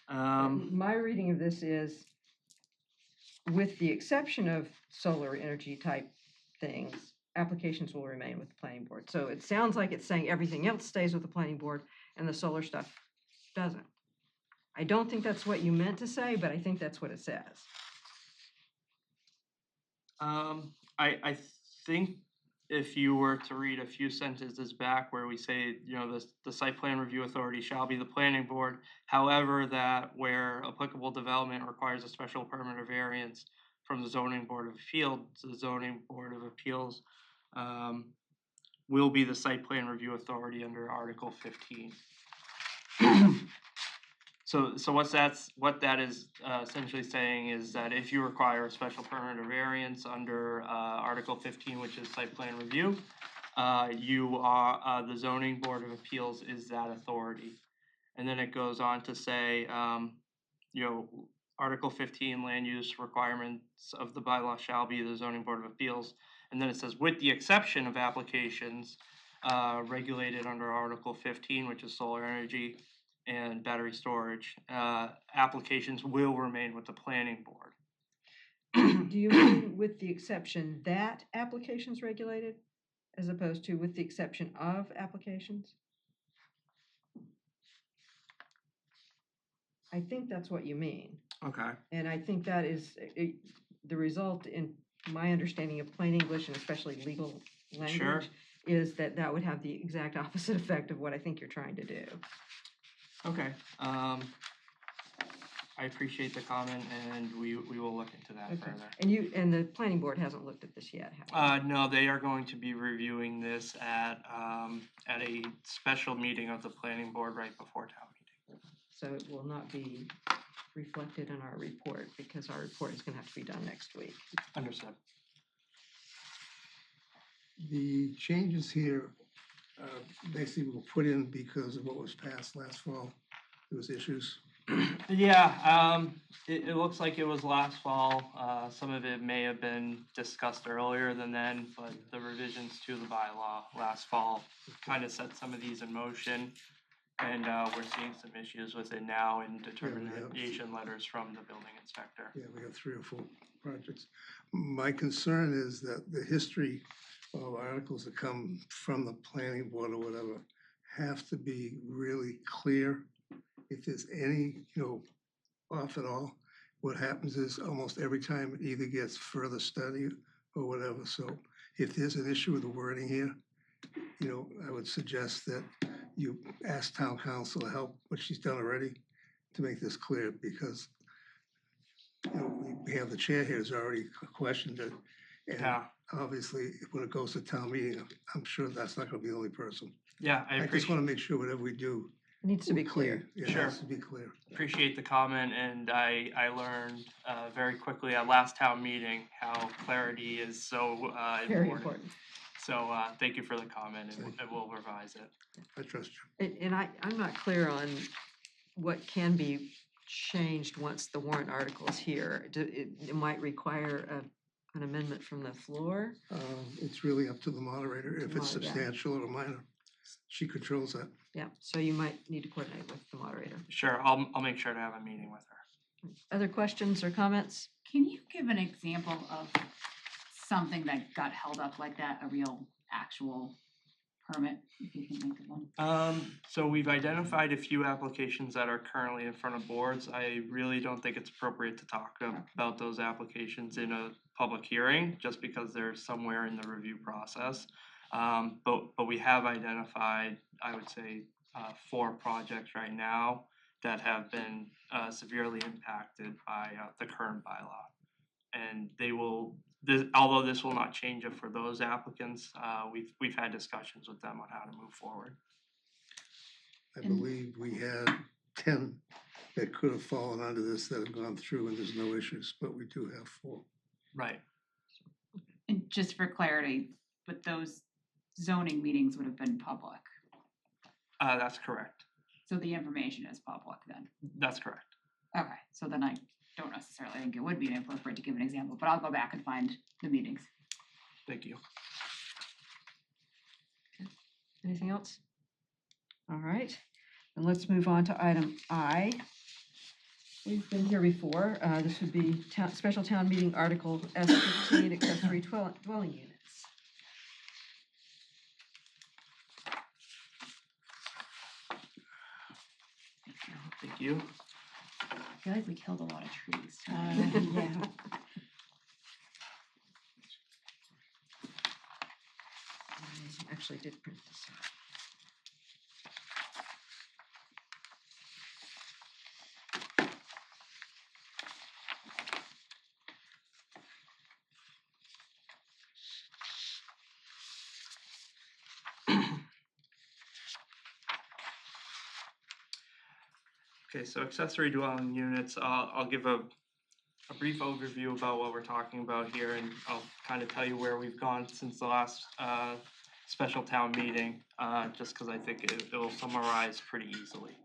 Um, My reading of this is, with the exception of solar energy type things, applications will remain with the planning board. So it sounds like it's saying everything else stays with the planning board and the solar stuff doesn't. I don't think that's what you meant to say, but I think that's what it says. I think if you were to read a few sentences back where we say, you know, the site plan review authority shall be the planning board, however, that where applicable development requires a special permit or variance from the zoning board of appeals, the zoning board of appeals will be the site plan review authority under Article 15. So what that is essentially saying is that if you require a special permit or variance under Article 15, which is site plan review, you are the zoning board of appeals is that authority. And then it goes on to say, you know, Article 15 land use requirements of the bylaw shall be the zoning board of appeals. And then it says, with the exception of applications regulated under Article 15, which is solar energy and battery storage, applications will remain with the planning board. Do you mean with the exception that applications regulated, as opposed to with the exception of applications? I think that's what you mean. Okay. And I think that is the result, in my understanding of plain English and especially legal language, is that that would have the exact opposite effect of what I think you're trying to do. Okay. I appreciate the comment, and we will look into that further. And the planning board hasn't looked at this yet, have they? No, they are going to be reviewing this at a special meeting of the planning board right before town meeting. So it will not be reflected in our report because our report is going to have to be done next week. Understood. The changes here basically were put in because of what was passed last fall. There was issues. Yeah, it looks like it was last fall. Some of it may have been discussed earlier than then, but the revisions to the bylaw last fall kind of set some of these in motion. And we're seeing some issues with it now in determination letters from the building inspector. Yeah, we have 3 or 4 projects. My concern is that the history of articles that come from the planning board or whatever have to be really clear. If there's any, off at all, what happens is almost every time it either gets further study or whatever. So if there's an issue with the wording here, I would suggest that you ask town council to help, what she's done already, to make this clear, because we have the chair here who's already questioned it. And obviously, when it goes to town meeting, I'm sure that's not going to be the only person. Yeah, I just want to make sure whatever we do needs to be clear. It Sure. has to be clear. Appreciate the comment, and I learned very quickly at last town meeting how clarity is so Very important. So thank you for the comment, and we'll revise it. I trust you. And I'm not clear on what can be changed once the warrant article is here. It might require an amendment from the floor. It's really up to the moderator if it's Yeah. substantial or minor. She controls that. Yeah, so you might need to coordinate with the moderator. Sure, I'll make sure to have a meeting with her. Other questions or comments? Can you give an example of something that got held up like that, a real actual permit, if you can think of one? So we've identified a few applications that are currently in front of boards. I really don't think it's appropriate to talk about those applications in a public hearing, just because they're somewhere in the review process. But we have identified, I would say, 4 projects right now that have been severely impacted by the current bylaw. And they will, although this will not change it for those applicants, we've had discussions with them on how to move forward. I And- believe we had 10 that could have fallen under this that have gone through and there's no issues, but we do have 4. Right. And just for clarity, but those zoning meetings would have been public, That's correct. so the information is public then? That's correct. Okay, so then I don't necessarily think it would be inappropriate to give an example, but I'll go back and find the meetings. Thank you. Anything else? All right, and let's move on to item I. We've been here before. This would be special town meeting article S15, accessory dwelling units. Thank you. I feel like we killed a lot of trees Yeah. I actually did print this out. Okay, so accessory dwelling units, I'll give a brief overview about what we're talking about here, and I'll kind of tell you where we've gone since the last special town meeting, just because I think it'll summarize pretty easily.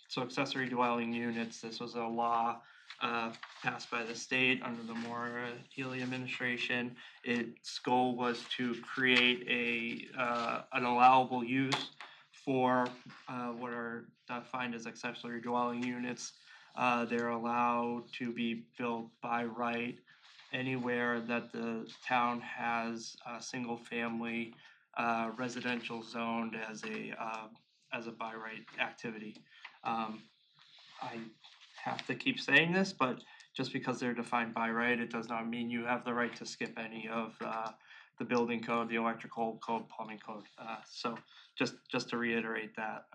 So accessory dwelling units, this was a law passed by the state under the Moore Healy administration. Its goal was to create an allowable use for what are defined as accessory dwelling units. They're allowed to be built by right anywhere that the town has a single family residential zoned as a by right activity. I have to keep saying this, but just because they're defined by right, it does not mean you have the right to skip any of the building code, the electrical code, plumbing code. So just to reiterate that.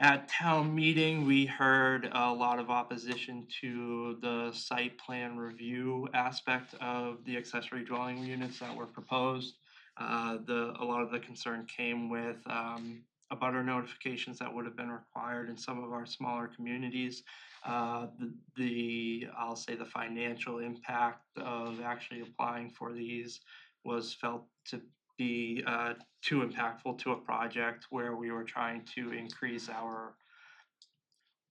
At town meeting, we heard a lot of opposition to the site plan review aspect of the accessory dwelling units that were proposed. A lot of the concern came with abutter notifications that would have been required in some of our smaller communities. I'll say the financial impact of actually applying for these was felt to be too impactful to a project where we were trying to increase our,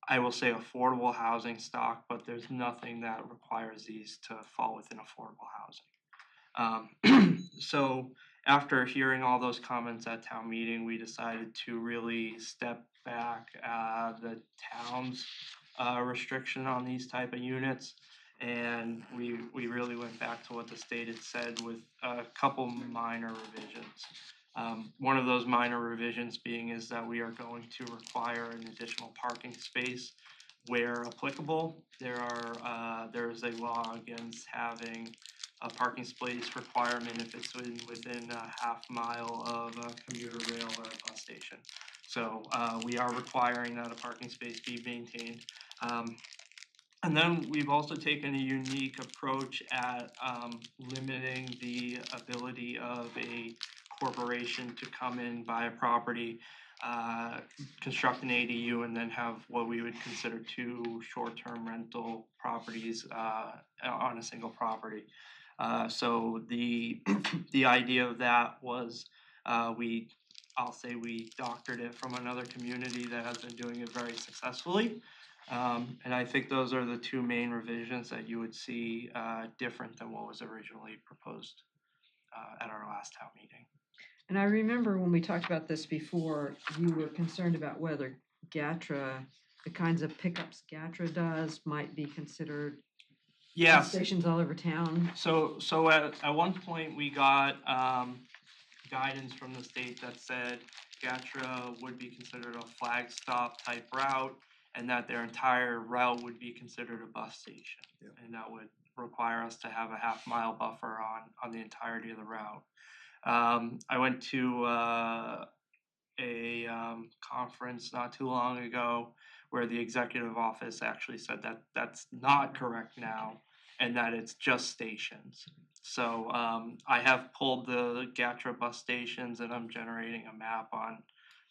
I will say, affordable housing stock, but there's nothing that requires these to fall within affordable housing. So after hearing all those comments at town meeting, we decided to really step back the town's restriction on these type of units. And we really went back to what the state had said with a couple minor revisions. One of those minor revisions being is that we are going to require an additional parking space where applicable. There is a law against having a parking space requirement if it's within a half mile of a commuter rail or a bus station. So we are requiring that a parking space be maintained. And then we've also taken a unique approach at limiting the ability of a corporation to come in, buy a property, construct an ADU, and then have what we would consider 2 short-term rental properties on a single property. So the idea of that was I'll say we doctored it from another community that has been doing it very successfully. And I think those are the 2 main revisions that you would see different than what was originally proposed at our last town meeting. And I remember when we talked about this before, you were concerned about whether GATRA, the kinds of pickups GATRA does might be considered bus Yes, stations all over town. so at one point, we got guidance from the state that said GATRA would be considered a flag stop type route, and that their entire route would be considered a bus station. Yep. And that would require us to have a half-mile buffer on the entirety of the route. I went to a conference not too long ago where the executive office actually said that that's not correct now, and that it's just stations. So I have pulled the GATRA bus stations, and I'm generating a map on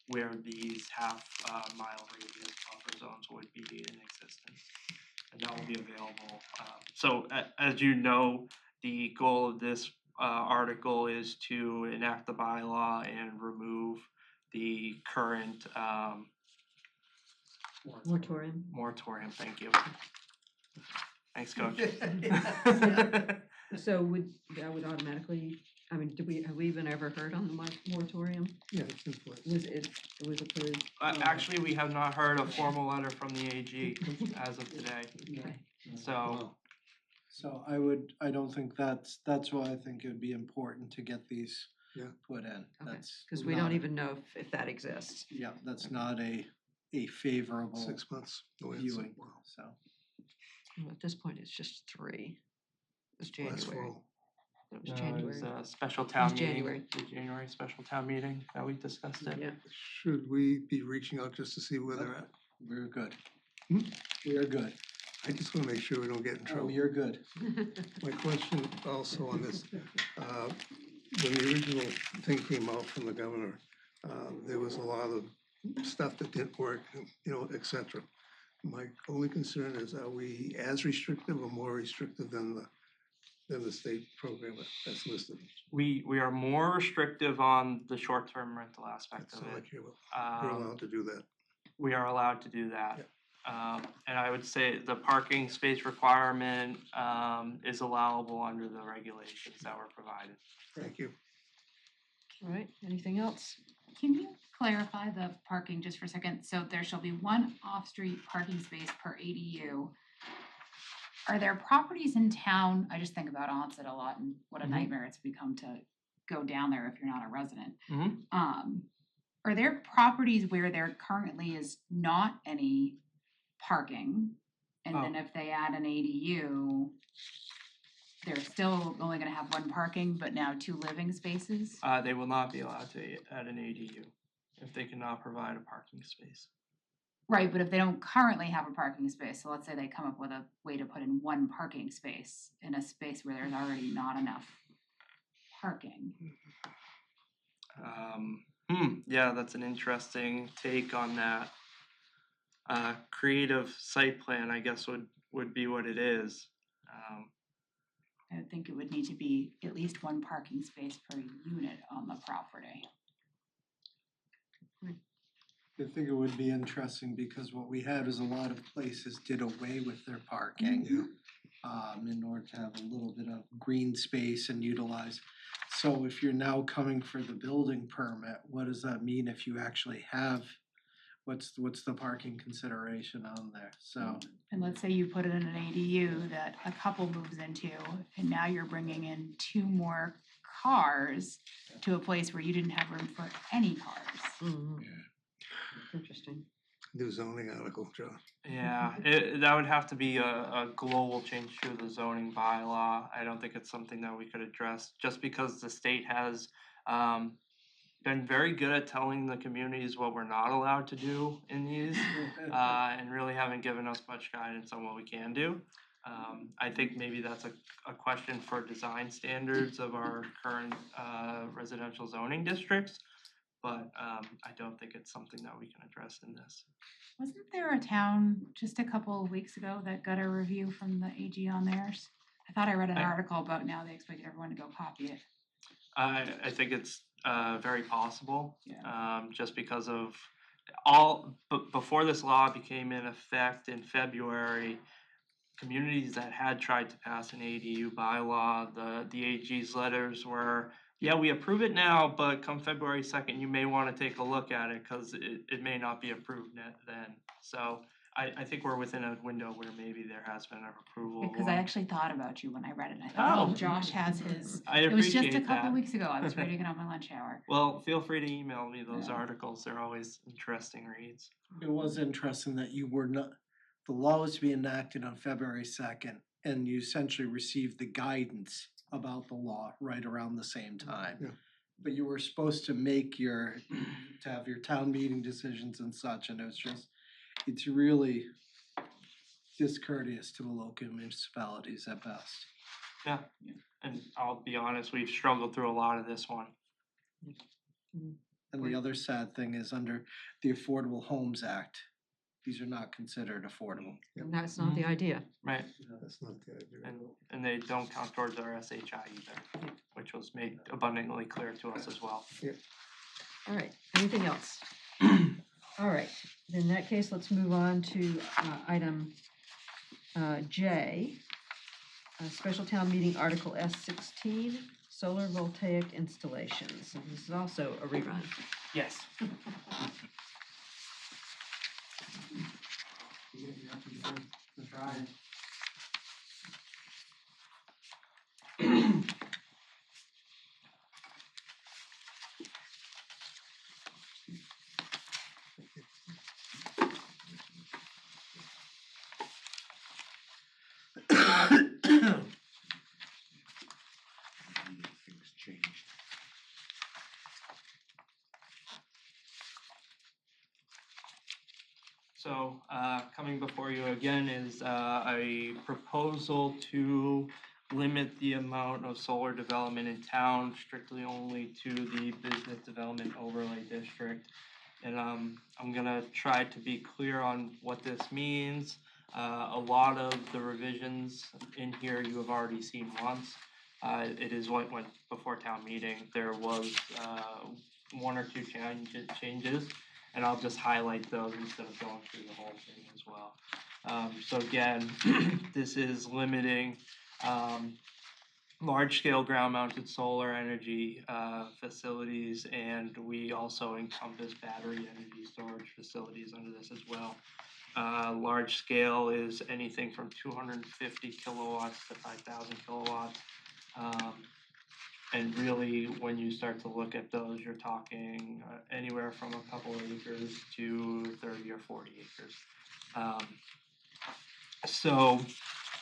where these half-mile radius buffer zones would be in existence, and that will be available. As you know, the goal of this article is to enact the bylaw and remove the current Moratorium. Thank you. Thanks, Coach. So that would automatically, I mean, have we even ever heard on the moratorium? Yeah, it's in place. It was approved? Actually, we have not heard a formal letter from the AG as of today. Okay. So, So I don't think that's why I think it would be important to get these Yeah. put in. Okay, That's because we not- don't even know if that exists. Yeah, that's not a favorable 6 months. No answer. viewing, Wow. so. Well, at this point, it's just 3. It was Last January. fall. It was it January. was a special town meeting, January. the January special town meeting that we discussed it. Yeah. Should we be reaching out just to see where they're at? We're good. Hmm? We are good. I just want to make sure we don't get in Oh, trouble. you're good. My question also on this, when the original thing came out from the governor, there was a lot of stuff that didn't work, et cetera. My only concern is, are we as restrictive or more restrictive than the state program that's listed? We are more restrictive on the short-term rental aspect That's of all I it. care about. You're allowed to do that. We are allowed to do that. And I would say the parking space requirement is allowable under the regulations that were provided. Thank you. All right, anything else? Can you clarify the parking just for a second? So there shall be one off-street parking space per ADU. Are there properties in town, I just think about Onset a lot and what a Mhm. nightmare it's become to go down there if you're not a resident. Mhm. Are there properties where there currently is not any parking? And then if they add an ADU, they're still only gonna have one parking, but now 2 living spaces? They will not be allowed to add an ADU if they cannot provide a parking space. Right, but if they don't currently have a parking space, so let's say they come up with a way to put in one parking space in a space where there's already not enough parking. Yeah, that's an interesting take on that. Creative site plan, I guess, would be what it is. I would think it would need to be at least one parking space per unit on the property. I think it would be interesting because what we had is a lot of places did away with their parking. In order to have a little bit of green space and utilize. So if you're now coming for the building permit, what does that mean if you actually have, what's the parking consideration on there? So, And let's say you put it in an ADU that a couple moves into, and now you're bringing in 2 more cars to a place where you didn't have room for any cars. Mhm. Interesting. New zoning article, John. Yeah, that would have to be a global change to the zoning bylaw. I don't think it's something that we could address, just because the state has been very good at telling the communities what we're not allowed to do in these, and really haven't given us much guidance on what we can do. I think maybe that's a question for design standards of our current residential zoning districts, but I don't think it's something that we can address in this. Wasn't there a town just a couple of weeks ago that got a review from the AG on theirs? I thought I read an article about now they expect everyone to go copy it. I think it's very possible, Yeah. just because of before this law became in effect in February, communities that had tried to pass an ADU bylaw, the AG's letters were Yeah, we approve it now, but come February 2nd, you may want to take a look at it because it may not be approved then. So I think we're within a window where maybe there has been an approval. of Because I one. actually thought about you when I read it. I thought, Oh. oh, Josh has his. I It was just a appreciate couple that. weeks ago. I was reading it on my lunch hour. Well, feel free to email me those Yeah. articles. They're always interesting reads. It was interesting that you were not, the law was to be enacted on February 2nd, and you essentially received the guidance about the law right around the same time. Yeah. But you were supposed to make to have your town meeting decisions and such, and it was just, it's really discourteous to the local municipalities at best. Yeah. And I'll be honest, we've struggled through a lot of this one. And the other sad thing is under the Affordable Homes Act, these are not considered affordable. And that's not the idea. Right. That's not the idea. And they don't count towards our SHI either, which was made abundantly clear to us as well. All right, anything else? All right, in that case, let's move on to item J. Special town meeting article S16, solar voltaic installations. And this is also a rerun. Yes. Things changed. So, coming before you again is a proposal to limit the amount of solar development in town strictly only to the business development overlay district. And I'm gonna try to be clear on what this means. A lot of the revisions in here you have already seen once. It is what went before town meeting. There was one or two changes, and I'll just highlight those instead of going through the whole thing as well. So again, this is limiting large-scale ground-mounted solar energy facilities, and we also encompass battery energy storage facilities under this as well. Large scale is anything from 250 kilowatts to 5,000 kilowatts. And really, when you start to look at those, you're talking anywhere from a couple of acres to 30 or 40 acres. So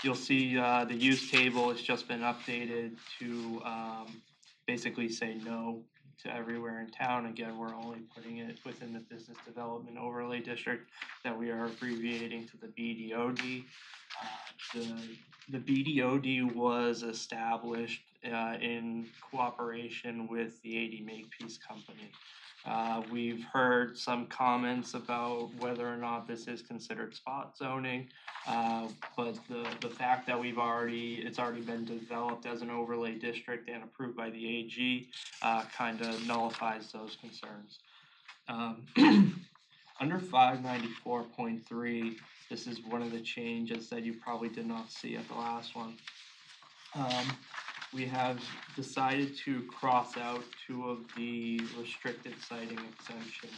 you'll see the use table has just been updated to basically say no to everywhere in town. Again, we're only putting it within the business development overlay district that we are abbreviating to the BDOD. The BDOD was established in cooperation with the 80 Makepeace Company. We've heard some comments about whether or not this is considered spot zoning, but the fact that it's already been developed as an overlay district and approved by the AG kind of nullifies those concerns. Under 594.3, this is one of the changes that you probably did not see at the last one. We have decided to cross out 2 of the restricted siting exemptions.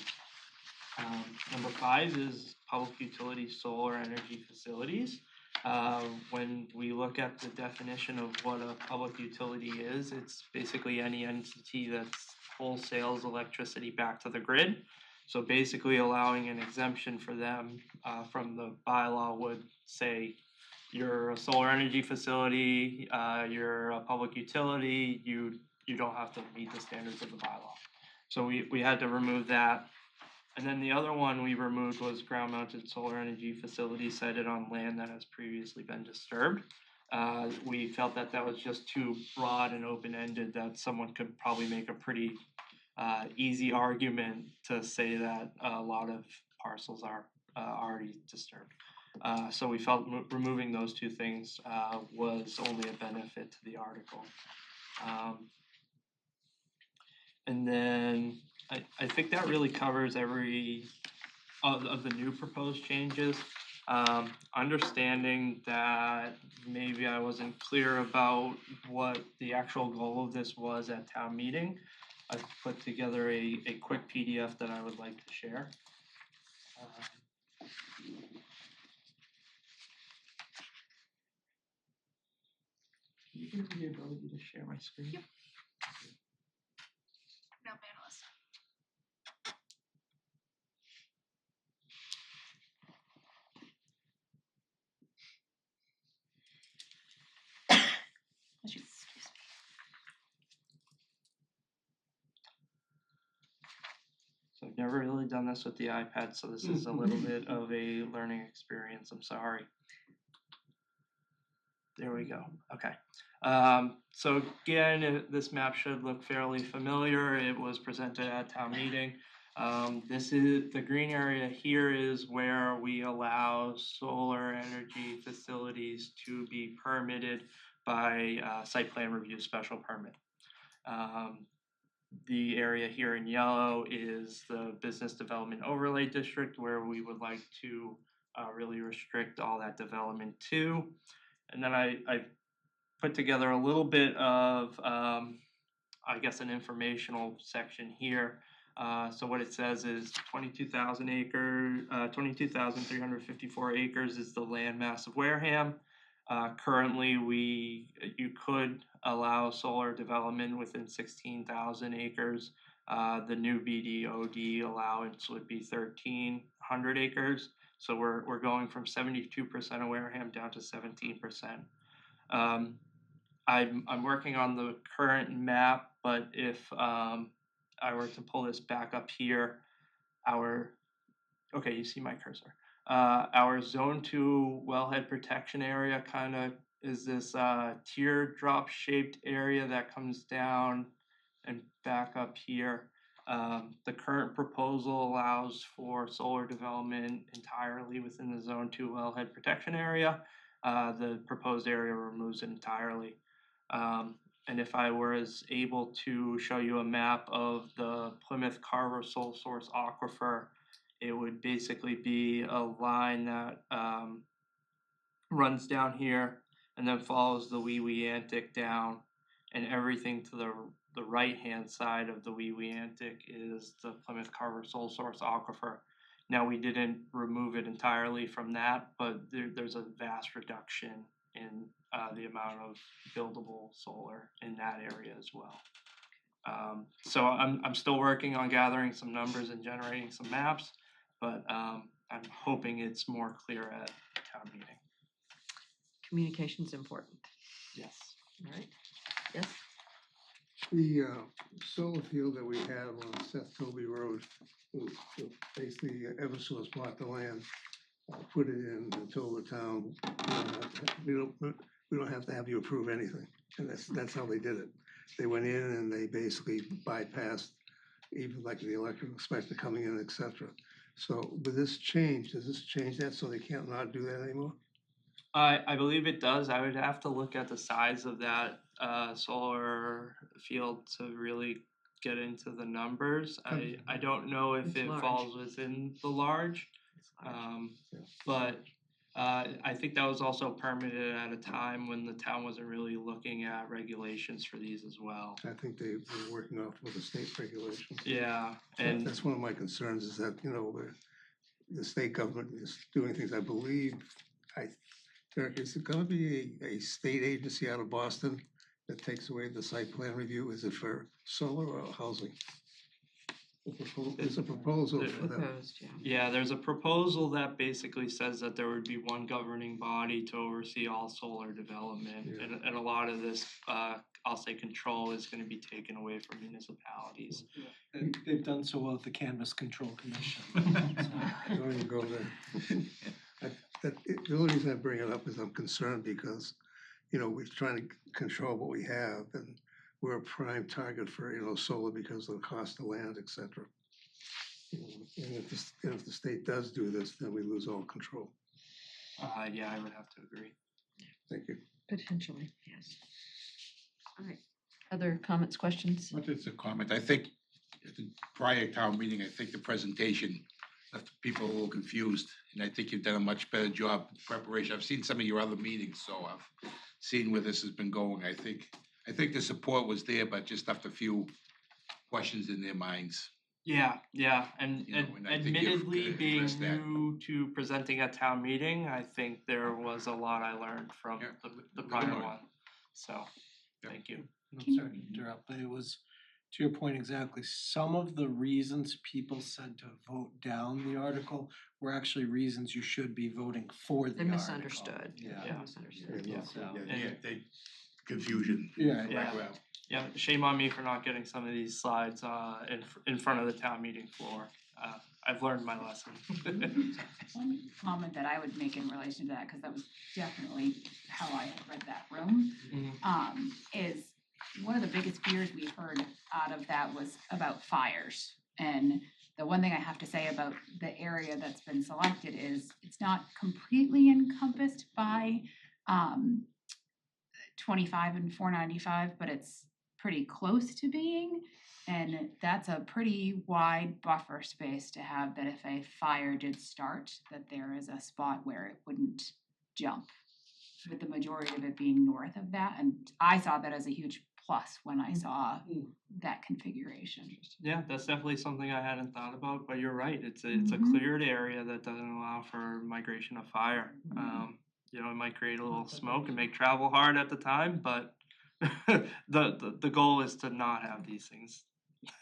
Number 5 is public utility solar energy facilities. When we look at the definition of what a public utility is, it's basically any entity that wholesales electricity back to the grid. So basically allowing an exemption for them from the bylaw would say you're a solar energy facility, you're a public utility, you don't have to meet the standards of the bylaw. So we had to remove that. And then the other one we removed was ground-mounted solar energy facility sited on land that has previously been disturbed. We felt that that was just too broad and open-ended that someone could probably make a pretty easy argument to say that a lot of parcels are already disturbed. So we felt removing those 2 things was only a benefit to the article. And then I think that really covers every of the new proposed changes. Understanding that maybe I wasn't clear about what the actual goal of this was at town meeting, I've put together a quick PDF that I would like to share. Can you give me the ability to share my screen? Yep. No panelist. Excuse me. So I've never really done this with the iPad, so this is a little bit of a learning experience. I'm sorry. There we go. Okay. So again, this map should look fairly familiar. It was presented at town meeting. This is the green area here is where we allow solar energy facilities to be permitted by site plan review special permit. The area here in yellow is the business development overlay district where we would like to really restrict all that development to. And then I put together a little bit of, I guess, an informational section here. So what it says is 22,354 acres is the land mass of Wareham. Currently, you could allow solar development within 16,000 acres. The new BDOD allowance would be 1,300 acres. So we're going from 72% of Wareham down to 17%. I'm working on the current map, but if I were to pull this back up here, okay, you see my cursor. Our zone 2 wellhead protection area kind of is this teardrop shaped area that comes down and back up here. The current proposal allows for solar development entirely within the zone 2 wellhead protection area. The proposed area removes it entirely. And if I was able to show you a map of the Plymouth Carver Sole Source Aquifer, it would basically be a line that runs down here and then follows the Wee-Wee-Antic down, and everything to the right-hand side of the Wee-Wee-Antic is the Plymouth Carver Sole Source Aquifer. Now, we didn't remove it entirely from that, but there's a vast reduction in the amount of buildable solar in that area as well. So I'm still working on gathering some numbers and generating some maps, but I'm hoping it's more clear at town meeting. Communication's important. Yes. All right. Yes. The solar field that we have on Seth Toby Road, basically Eversource bought the land, put it in, and told the town, we don't have to have you approve anything, and that's how they did it. They went in and they basically bypassed even like the electrical inspector coming in, etc. So with this change, does this change that so they can't not do that anymore? I believe it does. I would have to look at the size of that solar field to really get into the numbers. I don't know if It's it large. falls within the large, but I think that was also permitted at a time when the town wasn't really looking at regulations for these as well. I think they were working off with the state regulations. Yeah, and That's one of my concerns is that, you know, the state government is doing things, I believe, Derek, is it gonna be a state agency out of Boston that takes away the site plan review? Is it for solar or housing? There's a proposal for that. Proposed, yeah. yeah, there's a proposal that basically says that there would be one governing body to oversee all solar development, Yeah. and a lot of this, I'll say, control is going to be taken away from municipalities. And they've done so well with the Canvas Control Commission. Don't even go there. The only reason I bring it up is I'm concerned because, you know, we're trying to control what we have, and we're a prime target for, you know, solar because of the cost of land, et cetera. And if the state does do this, then we lose all control. Yeah, I would have to agree. Thank you. Potentially, yes. All right. Other comments, questions? What is a comment? I think at the prior town meeting, I think the presentation left people are a little confused, and I think you've done a much better job in preparation. I've seen some of your other meetings, so I've seen where this has been going. I think the support was there, but just left a few questions in their minds. Yeah, and You know, and I think you've admittedly, kinda being addressed that. new to presenting at town meeting, I think there was a lot I learned from Yeah, the we prior learned. one. So, Yeah. thank you. I'm sorry to interrupt, but it was, to your point exactly, some of the reasons people said to vote down the article were actually reasons you should be voting for the They article. misunderstood. Yeah. They misunderstood. Yeah. Confusion. Yeah. in the Yeah. background. Yeah, shame on me for not getting some of these slides in front of the town meeting floor. I've learned my lesson. One comment that I would make in relation to that, because that was definitely how I had read that room, is one of the biggest fears we heard out of that was about fires. And the one thing I have to say about the area that's been selected is it's not completely encompassed by 25 and 495, but it's pretty close to being. And that's a pretty wide buffer space to have, that if a fire did start, that there is a spot where it wouldn't jump, with the majority of it being north of that. And I saw that as a huge plus when I saw that configuration. Yeah, that's definitely something I hadn't thought about, but you're right. It's a Mhm. cleared area that doesn't allow for migration of fire. You know, it might create a little smoke and make travel hard at the time, but the goal is to not have these things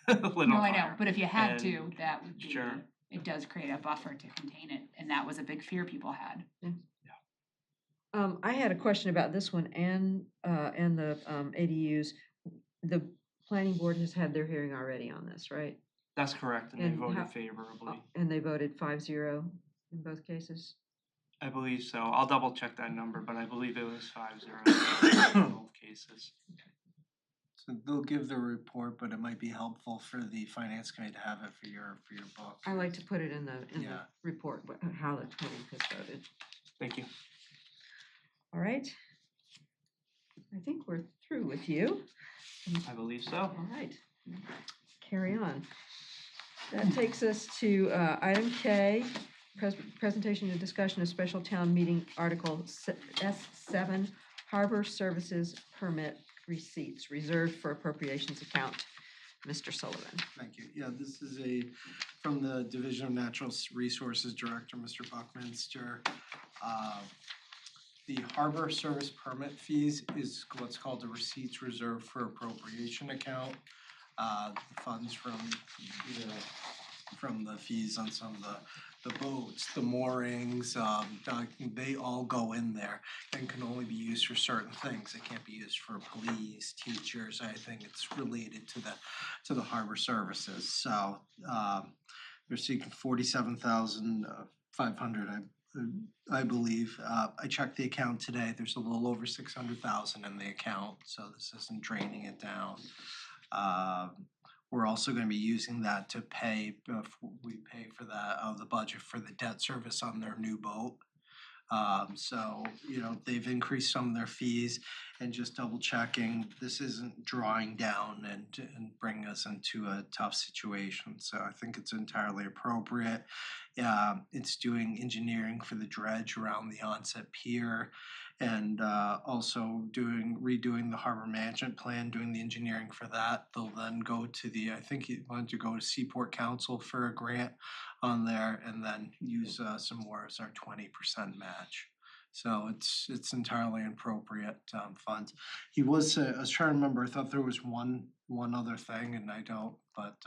lit on No, I know, fire. but if you had to, And- that would be, Sure. it does create a buffer to contain it, and that was a big fear people had. I had a question about this one and the ADUs. The planning board has had their hearing already on this, right? That's correct, and they And voted how- favorably. And they voted 5-0 in both cases? I believe so. I'll double check that number, but I believe it was 5-0 in both cases. So they'll give the report, but it might be helpful for the finance committee to have it for your book. I like to put it in the Yeah. report, how the committee has voted. Thank you. All right. I think we're through with you. I believe so. All right, carry on. That takes us to item K, presentation and discussion of special town meeting article S7, Harbor Services Permit Receipts reserved for appropriations account. Mr. Sullivan. Thank you. Yeah, this is from the Division of Natural Resources Director, Mr. Buckminster. The harbor service permit fees is what's called the receipts reserved for appropriation account. The funds from the fees on some of the boats, the moorings, they all go in there and can only be used for certain things. It can't be used for police, teachers, anything. It's related to the harbor services. So they're seeking $47,500, I believe. I checked the account today. There's a little over 600,000 in the account, so this isn't draining it down. We're also gonna be using that to pay, we pay for that out of the budget for the debt service on their new boat. So, they've increased some of their fees, and just double checking, this isn't drawing down and bringing us into a tough situation, so I think it's entirely appropriate. It's doing engineering for the dredge around the onset pier, and also redoing the harbor management plan, doing the engineering for that. They'll then go to I think he wanted to go to Seaport Council for a grant on there, and then use some more as our 20% match. So it's entirely appropriate funds. I was trying to remember, I thought there was one other thing, and I don't, but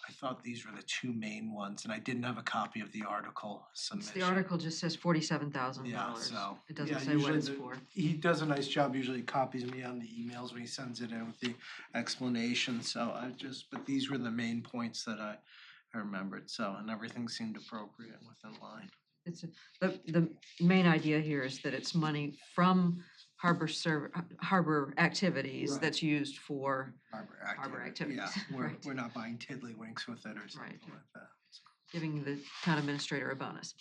I thought these were the two main ones, and I didn't have a copy of the article submission. The article just says $47,000. Yeah, so. It doesn't yeah, say what usually it's for. He does a nice job, usually copies me on the emails when he sends it in with the explanation, so but these were the main points that I remembered, so, and everything seemed appropriate and within line. It's the main idea here is that it's money from harbor activities Right. that's used for Harbor activities, Yeah, right. we're not buying tiddlywinks with it or something Right. like that. giving the town administrator a bonus.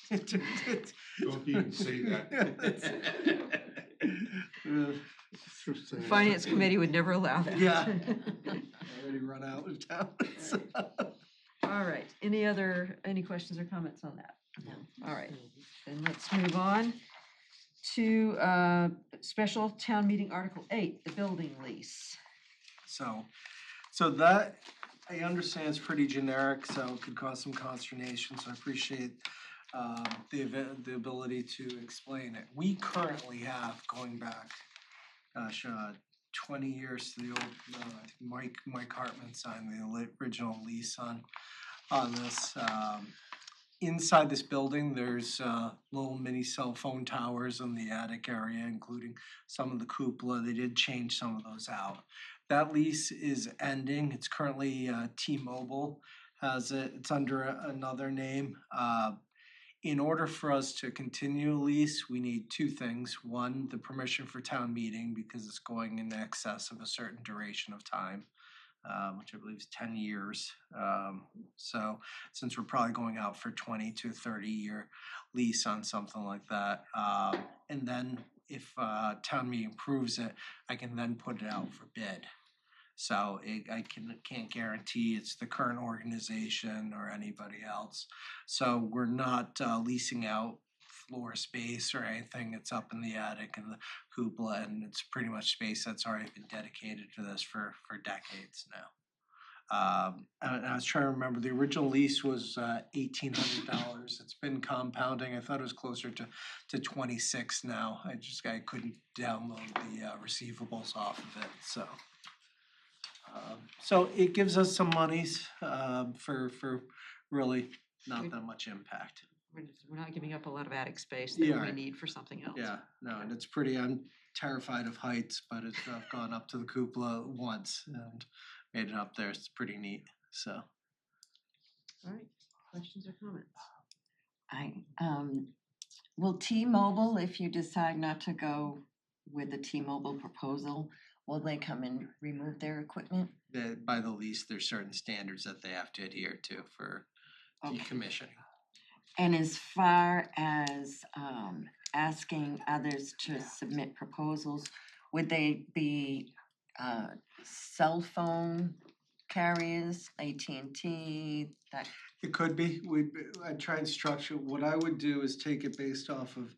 Don't even say that. The Finance committee would never allow that. Yeah. Already run out of town. All right, any questions or comments on that? No. All right, then let's move on to special town meeting Article 8, the building lease. So that, I understand it's pretty generic, so it could cause some consternation, so I appreciate the ability to explain it. We currently have, going back, 20 years to the old, Mike Hartman signed the original lease on this. Inside this building, there's little mini cell phone towers in the attic area, including some of the cupola. They did change some of those out. That lease is ending. It's currently T-Mobile has it. It's under another name. In order for us to continue a lease, we need two things. One, the permission for town meeting because it's going in excess of a certain duration of time, which I believe is 10 years. So since we're probably going out for 20 to 30-year lease on something like that, and then if town meeting approves it, I can then put it out for bid. So I can't guarantee it's the current organization or anybody else. So we're not leasing out floor space or anything. It's up in the attic and the cupola, and it's pretty much space that's already been dedicated to this for decades now. And I was trying to remember, the original lease was $1,800. It's been compounding. I thought it was closer to 26 now. I couldn't download the receivables off of it, so. So it gives us some monies for really not that much impact. We're not giving up a lot of attic space that we Yeah. may need for something else. Yeah, no, and it's pretty, I'm terrified of heights, but I've gone up to the cupola once and made it up there. It's pretty neat, so. All right, questions or comments? Will T-Mobile, if you decide not to go with the T-Mobile proposal, will they come and remove their equipment? By the lease, there's certain standards that they have to adhere to for decommissioning. And as far as asking others to submit proposals, would they be cell phone carriers, AT&T, that? It could be. I'd try and structure, what I would do is take it based off of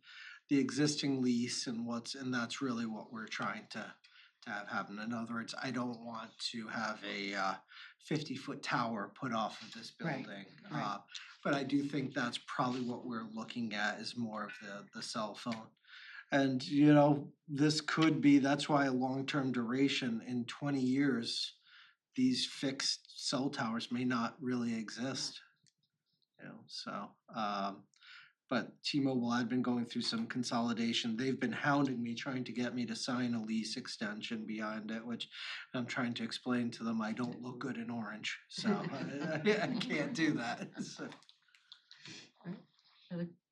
the existing lease and that's really what we're trying to have happen. In other words, I don't want to have a 50-foot tower put off of this building. Right. But I do think that's probably what we're looking at is more of the cell phone. And this could be, that's why a long-term duration in 20 years, these fixed cell towers may not really exist. But T-Mobile, I've been going through some consolidation. They've been hounding me, trying to get me to sign a lease extension beyond it, which I'm trying to explain to them I don't look good in orange, so I can't do that. So.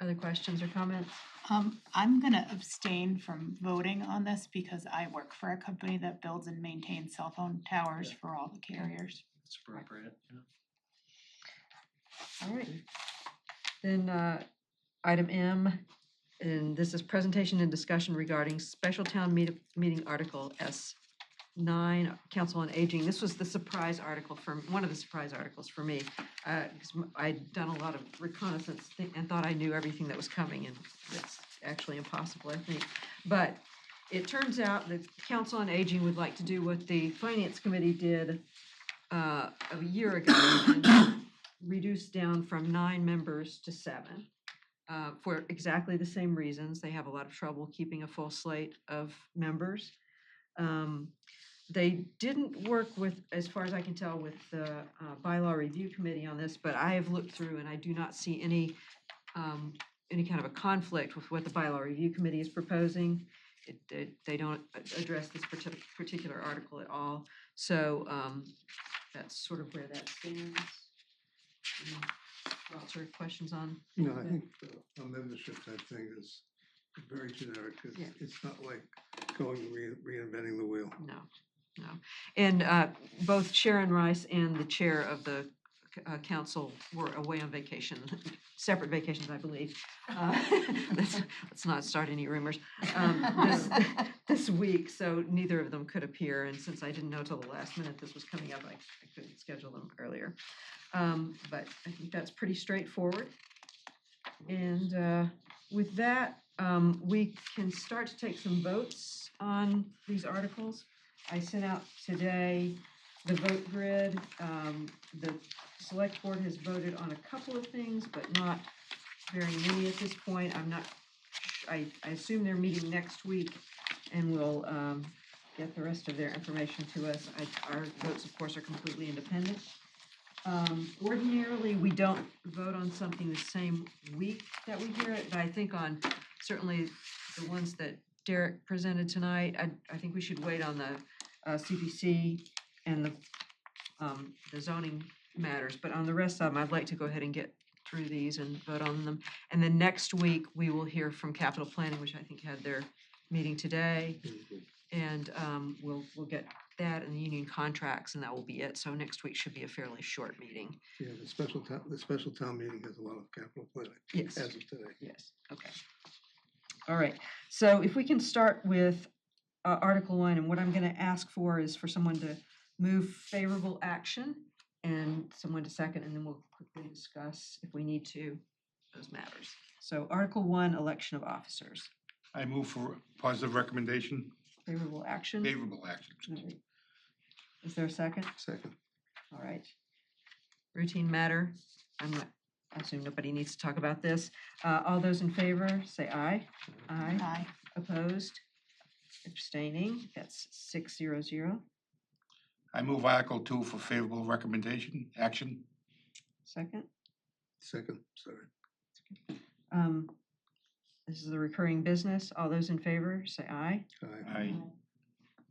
Other questions or comments? I'm gonna abstain from voting on this because I work for a company that builds and maintains cell phone towers for all the carriers. It's appropriate, yeah. All right. Then item M, and this is presentation and discussion regarding special town meeting article S9, Council on Aging. This was the surprise article one of the surprise articles for me. Because I'd done a lot of reconnaissance and thought I knew everything that was coming, and that's actually impossible, I think. But it turns out that Council on Aging would like to do what the Finance Committee did a year ago and reduce down from 9 members to 7. For exactly the same reasons. They have a lot of trouble keeping a full slate of members. They didn't work with, as far as I can tell, with the bylaw review committee on this, but I have looked through and I do not see any kind of a conflict with what the bylaw review committee is proposing. They don't address this particular article at all. So that's sort of where that stands. Thoughts or questions on? No, I think a membership type thing is very generic. It's not like going reinventing the wheel. No. And both Sharon Rice and the chair of the council were away on vacation, separate vacations, I believe. Let's not start any rumors. This week, so neither of them could appear, and since I didn't know till the last minute this was coming up, I couldn't schedule them earlier. But I think that's pretty straightforward. And with that, we can start to take some votes on these articles. I sent out today the vote grid. The select board has voted on a couple of things, but not very many at this point. I assume they're meeting next week and will get the rest of their information to us. Our votes, of course, are completely independent. Ordinarily, we don't vote on something the same week that we hear it, but I think on certainly the ones that Derek presented tonight, I think we should wait on the CPC and the zoning matters. But on the rest of them, I'd like to go ahead and get through these and vote on them. And then next week, we will hear from capital planning, which I think had their meeting today. And we'll get that and the union contracts, and that will be it. So next week should be a fairly short meeting. Yeah, the special town meeting has a lot of capital planning. Yes. As of today. Yes, okay. All right, so if we can start with Article 1, and what I'm gonna ask for is for someone to move favorable action and someone to second, and then we'll quickly discuss if we need to those matters. So Article 1, election of officers. I move for positive recommendation, Favorable action. favorable action. All right. Is there a second? Second. All right. Routine matter. I assume nobody needs to talk about this. All those in favor, say aye. Aye. Aye. Opposed? Abstaining? That's 600. I move Article 2 for favorable recommendation, action. Second? Second, sorry. This is the recurring business. All those in favor, say aye. Aye.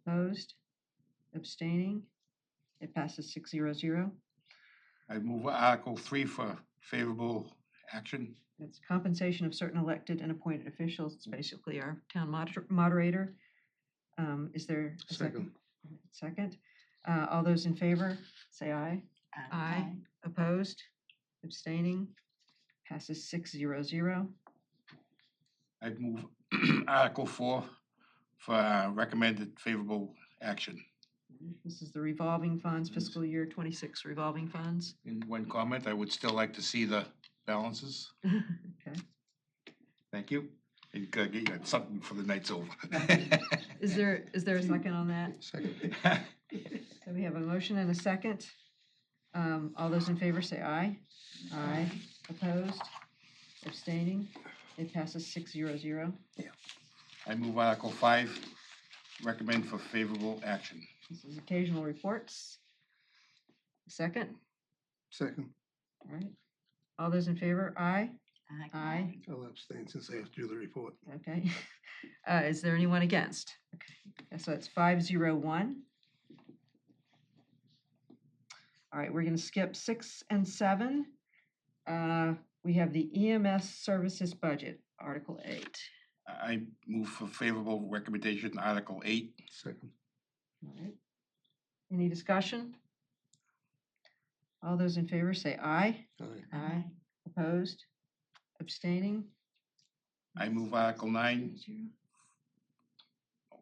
Opposed? Abstaining? It passes 600. I move Article 3 for favorable action. It's compensation of certain elected and appointed officials. It's basically our town moderator. Is there a second? Second. All those in favor, say aye. Aye. Opposed? Abstaining? Passes 600. I'd move Article 4 for recommended favorable action. This is the revolving funds, fiscal year 26 revolving funds. In one comment, I would still like to see the balances. Okay. Thank you. And get you something for the night's over. Is there a second on that? Second. So we have a motion and a second. All those in favor say aye. Aye. Opposed? Abstaining? It passes 600. I move Article 5, recommend for favorable action. This is occasional reports. Second? Second. All right. All those in favor, aye? Aye. I'll abstain since I have to do the report. Okay. Is there anyone against? Okay, so it's 501. All right, we're gonna skip 6 and 7. We have the EMS services budget, Article 8. I move for favorable recommendation, Article 8. Second. All right. Any discussion? All those in favor say aye. Aye. Aye. Opposed? Abstaining? I move Article 9,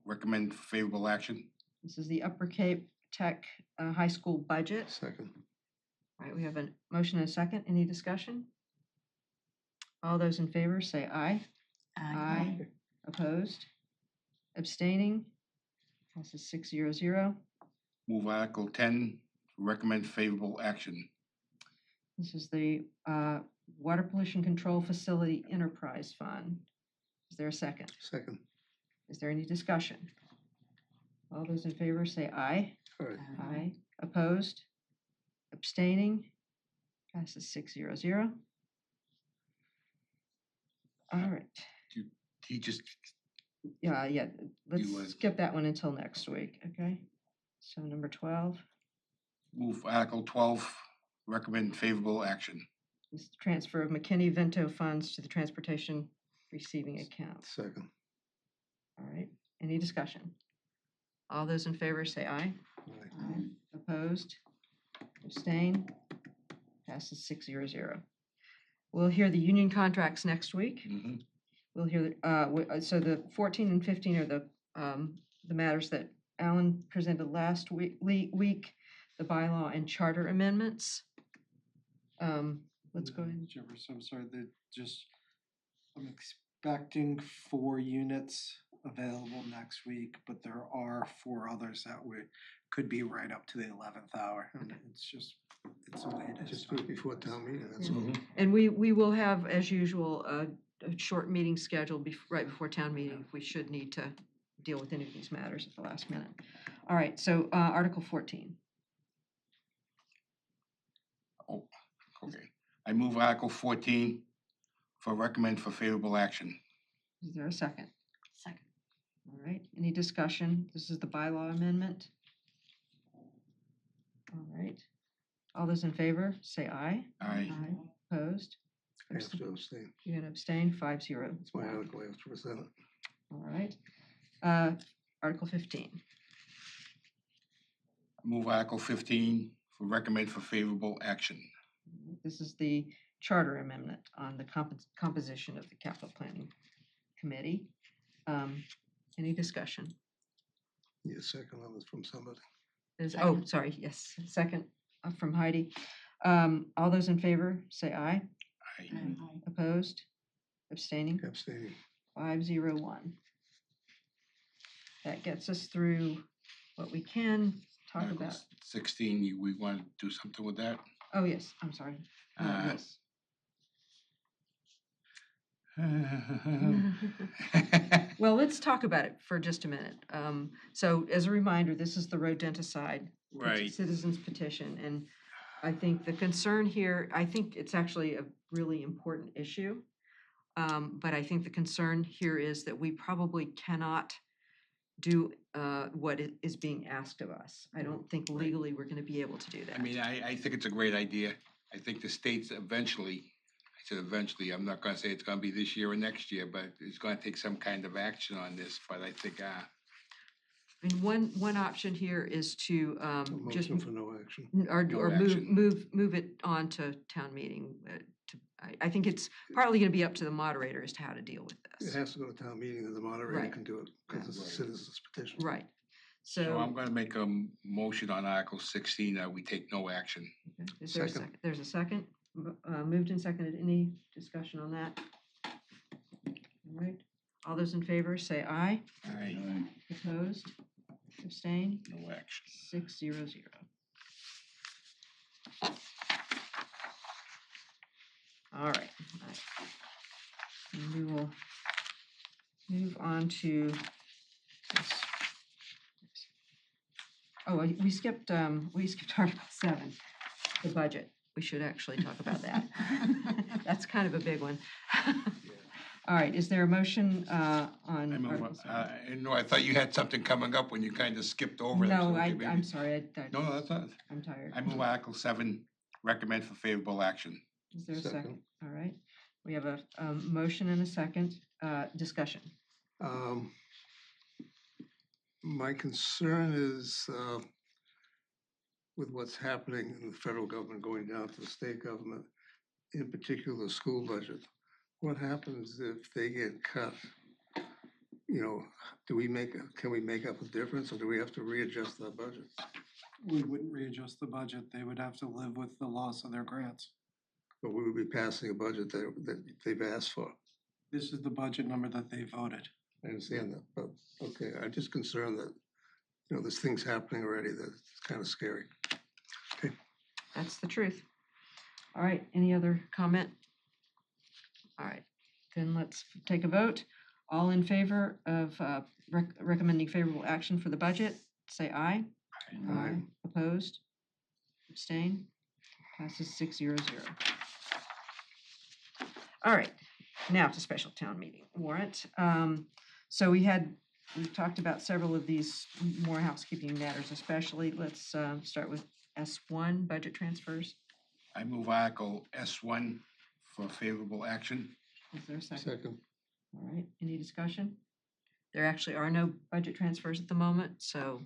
recommend favorable action. This is the Upper Cape Tech High School budget. Second. All right, we have a motion and a second. Any discussion? All those in favor say aye. Aye. Opposed? Abstaining? Passes 600. Move Article 10, recommend favorable action. This is the Water Pollution Control Facility Enterprise Fund. Is there a second? Second. Is there any discussion? All those in favor say aye. Aye. Aye. Opposed? Abstaining? Passes 600. All right. He just, Yeah, let's You, skip that one until next week, okay? So number 12 move Article 12, recommend favorable action. is the transfer of McKinney-Vento funds to the transportation receiving account. Second. All right, any discussion? All those in favor say aye. Aye. Aye. Opposed? Abstain? Passes 600. We'll hear the union contracts next week. Mhm. We'll hear, so the 14 and 15 are the matters that Alan presented last week, the bylaw and charter amendments. Let's go ahead. Jefferson, I'm sorry, I'm expecting 4 units available next week, but there are 4 others that could be right up to the 11th hour. And it's the way it is. Just do it before town meeting, that's all. And we will have, as usual, a short meeting scheduled right before town meeting if we should need to deal with any of these matters at the last minute. All right, so Article 14. Oh, okay. I move Article 14 for recommend for favorable action. Is there a second? Second. All right, any discussion? This is the bylaw amendment. All right, all those in favor, say aye. Aye. Opposed? I have to abstain. You're gonna abstain, 5-0. It's my article, I have to present it. All right. Article 15. Move Article 15 for recommend for favorable action. This is the charter amendment on the composition of the capital planning committee. Any discussion? Need a second on this from somebody. Oh, sorry, yes, second from Heidi. All those in favor, say aye. Aye. Opposed? Abstaining? Abstaining. 5-0-1. That gets us through what we can talk Article about. 16, we want to do something with that? Oh, yes, I'm sorry. Yes. Well, let's talk about it for just a minute. So as a reminder, this is the rodenticide Right. citizens petition. And I think the concern here, I think it's actually a really important issue. But I think the concern here is that we probably cannot do what is being asked of us. I don't think legally we're going to be able to do that. I mean, I think it's a great idea. I think the states eventually, I said eventually, I'm not gonna say it's gonna be this year or next year, but it's gonna take some kind of action on this, but I think, I mean, one option here is to A just motion for no action. or no move action. move it on to town meeting. I think it's partly going to be up to the moderator as to how to deal with It this. has to go to town meeting and the moderator Right. can do it because it's a Right. citizen's petition. Right. so I'm So gonna make a motion on Article 16 that we take no action. okay, is there a Second. second? There's a second. Moved and seconded. Any discussion on that? All right. All those in favor say aye. Aye. Opposed? Abstain? No action. 6-0-0. All right. And we will move on to this. Oh, we skipped Article 7, the budget. We should actually talk about that. That's kind of a big one. All right, is there a motion I on move, Article 7? no, I thought you had something coming up when you kind of skipped over that. No, so okay, I'm maybe- sorry, No, no, that's not. I'm tired. I move Article 7, recommend for favorable action. Is there a second? Second. All right, we have a motion and a second, discussion. My concern is with what's happening in the federal government going down to the state government, in particular the school budget. What happens if they get cut? You know, can we make up a difference or do we have to readjust our budgets? We wouldn't readjust the budget. They would have to live with the loss of their grants. But we would be passing a budget that they've asked for. This is the budget number that they voted. I understand that, but, okay, I'm just concerned that, you know, there's things happening already that it's kind of scary. That's the truth. All right, any other comment? All right, then let's take a vote. All in favor of recommending favorable action for the budget, say aye. Aye. Opposed? Abstain? Passes 6-0-0. All right, now to special town meeting warrant. So we've talked about several of these more housekeeping matters, especially, let's start with S1, budget transfers. I move Article S1 for favorable action. Is there a second? Second. All right, any discussion? There actually are no budget transfers at the moment, so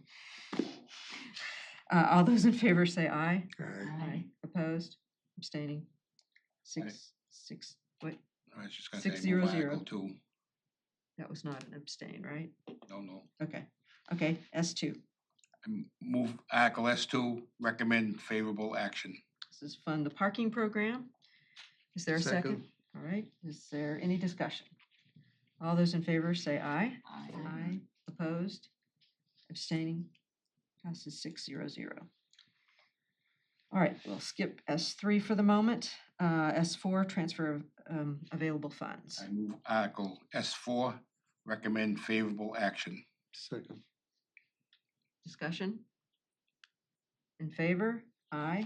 all those in favor say aye. Aye. Opposed? abstaining, six, what, I was just gonna 6 say,0 move 0. Article 2. That was not an abstain, right? No. Okay, S2. Move Article S2, recommend favorable action. This is fund the parking program. Is there a second? Second. All right, is there any discussion? All those in favor say aye. Aye. Opposed? Abstaining? Passes 6 0 0. All right, we'll skip S3 for the moment. S4, transfer of available funds. I move Article S4, recommend favorable action. Second. Discussion? In favor? Aye.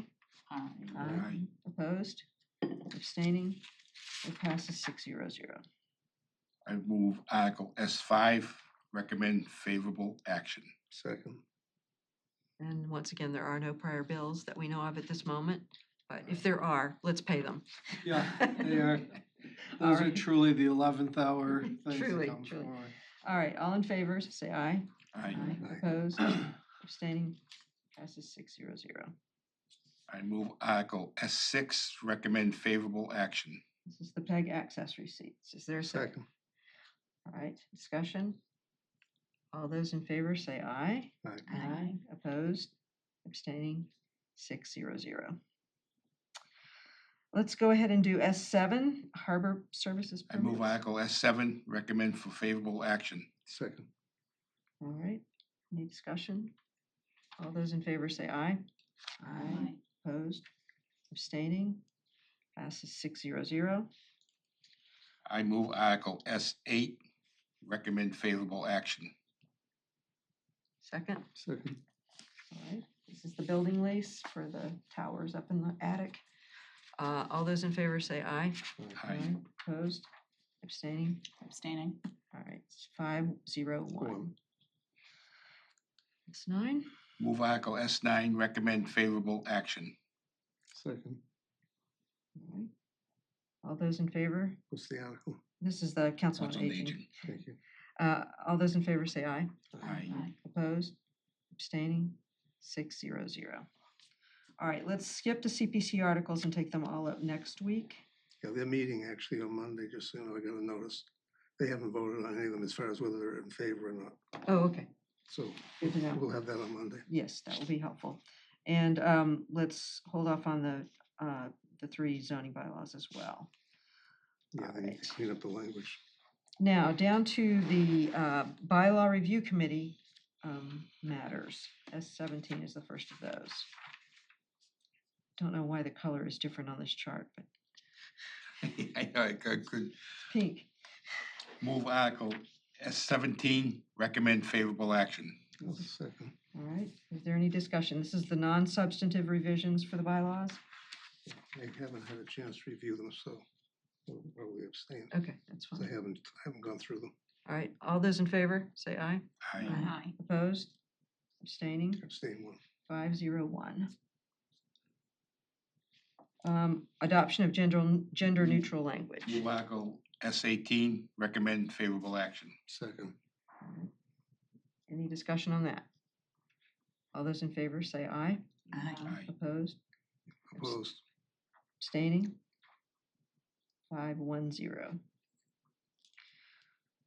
Aye. Opposed? Abstaining? It passes 6 0 0. I move Article S5, recommend favorable action. Second. And once again, there are no prior bills that we know of at this moment, but if there are, let's pay them. Yeah, they are. All Those are right. truly the 11th hour things Truly, that come truly. forward. All right, all in favor, say aye. Aye. Opposed? Abstaining? Passes 6 0 0. I move Article S6, recommend favorable action. This is the PEG access receipts. Is there a second? Second. All right, discussion? All those in favor say aye. Aye. Opposed? Abstaining? 6 0 0. Let's go ahead and do S7, Harbor Services I move Permits. Article S7, recommend for favorable action. Second. All right, any discussion? All those in favor say aye. Opposed? Abstaining? Passes 6 0 0. I move Article S8, recommend favorable action. Second? Second. All right, this is the building lease for the towers up in the attic. All those in favor say aye. Aye. Opposed? Abstaining? Abstaining. All right, it's 5 0 1. It's 9. Move Article S9, recommend favorable action. Second. All right. All those in favor? What's the article? This is the Council on Council on Aging. Aging. Thank you. All those in favor say aye. Aye. Opposed? Abstaining? 6 0 0. All right, let's skip the CPC articles and take them all up next week. Yeah, they're meeting actually on Monday, just so you know, I got a notice. They haven't voted on any of them as far as whether they're in favor or not. Oh, okay, So good to know. we'll have that on Monday. Yes, that will be helpful. And let's hold off on the 3 zoning bylaws as well. Yeah, they need to clean up the language. Now, down to the bylaw review committee matters. S17 is the first of those. Don't know why the color is different on this chart, but I could pink. move Article S17, recommend favorable action. That's a second. All right, is there any discussion? This is the non-substantive revisions for the bylaws? I haven't had a chance to review them, so I'll probably abstain. Okay, that's 'Cause fine. I haven't gone through them. All right, all those in favor, say aye. Aye. Aye. Opposed? Abstaining? Abstain one. 5 0 1. Adoption of gender neutral language. Move Article S18, recommend favorable action. Second. All right. Any discussion on that? All those in favor say aye. Aye. Aye. Opposed? Opposed. Abstaining? 5 1 0.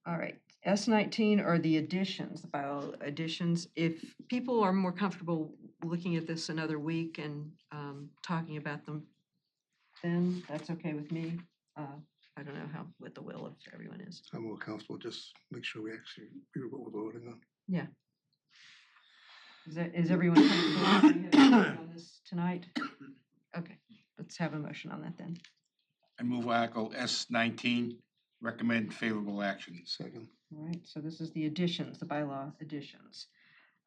All right, S19 are the additions, the bylaw additions. If people are more comfortable looking at this another week and talking about them, then that's okay with me. I don't know what the will of everyone is. I'm more comfortable, just make sure we actually read what we're voting on. Is everyone comfortable going ahead on this tonight? Okay, let's have a motion on that then. I move Article S19, recommend favorable action. Second. All right, so this is the additions, the bylaw additions.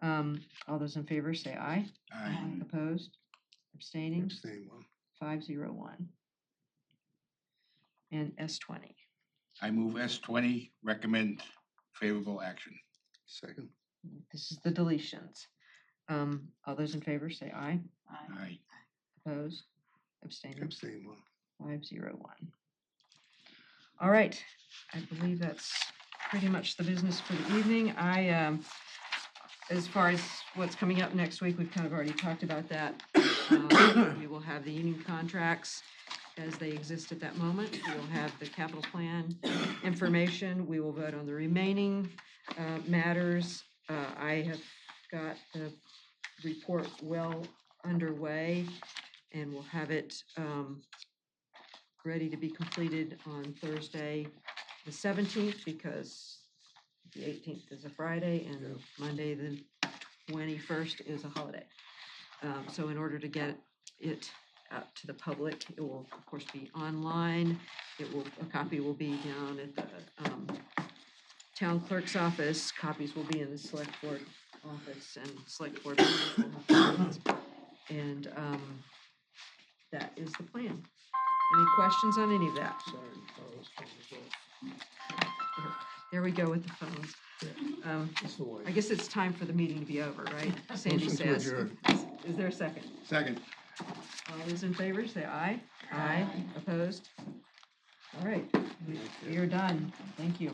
All those in favor say aye. Aye. Opposed? Abstaining? Abstain one. 5 0 1. And S20. I move S20, recommend favorable action. Second. This is the deletions. All those in favor say aye. Aye. Opposed? Abstaining? Abstain one. 5 0 1. All right, I believe that's pretty much the business for the evening. As far as what's coming up next week, we've kind of already talked about that. We will have the union contracts as they exist at that moment. We will have the capital plan information. We will vote on the remaining matters. I have got the report well underway, and we'll have it ready to be completed on Thursday, the 17th, because the 18th is a Friday and Monday, the 21st is a holiday. So in order to get it out to the public, it will of course be online. A copy will be down at the town clerk's office. Copies will be in the select board office, and select board members will have copies. And that is the plan. Any questions on any of that? There we go with the phones. That's the way. I guess it's time for the meeting to be over, right? Sandy Motion to says. adjourn. Is there a second? Second. All those in favor, say aye. Aye. Opposed? All right, we are done. Thank you.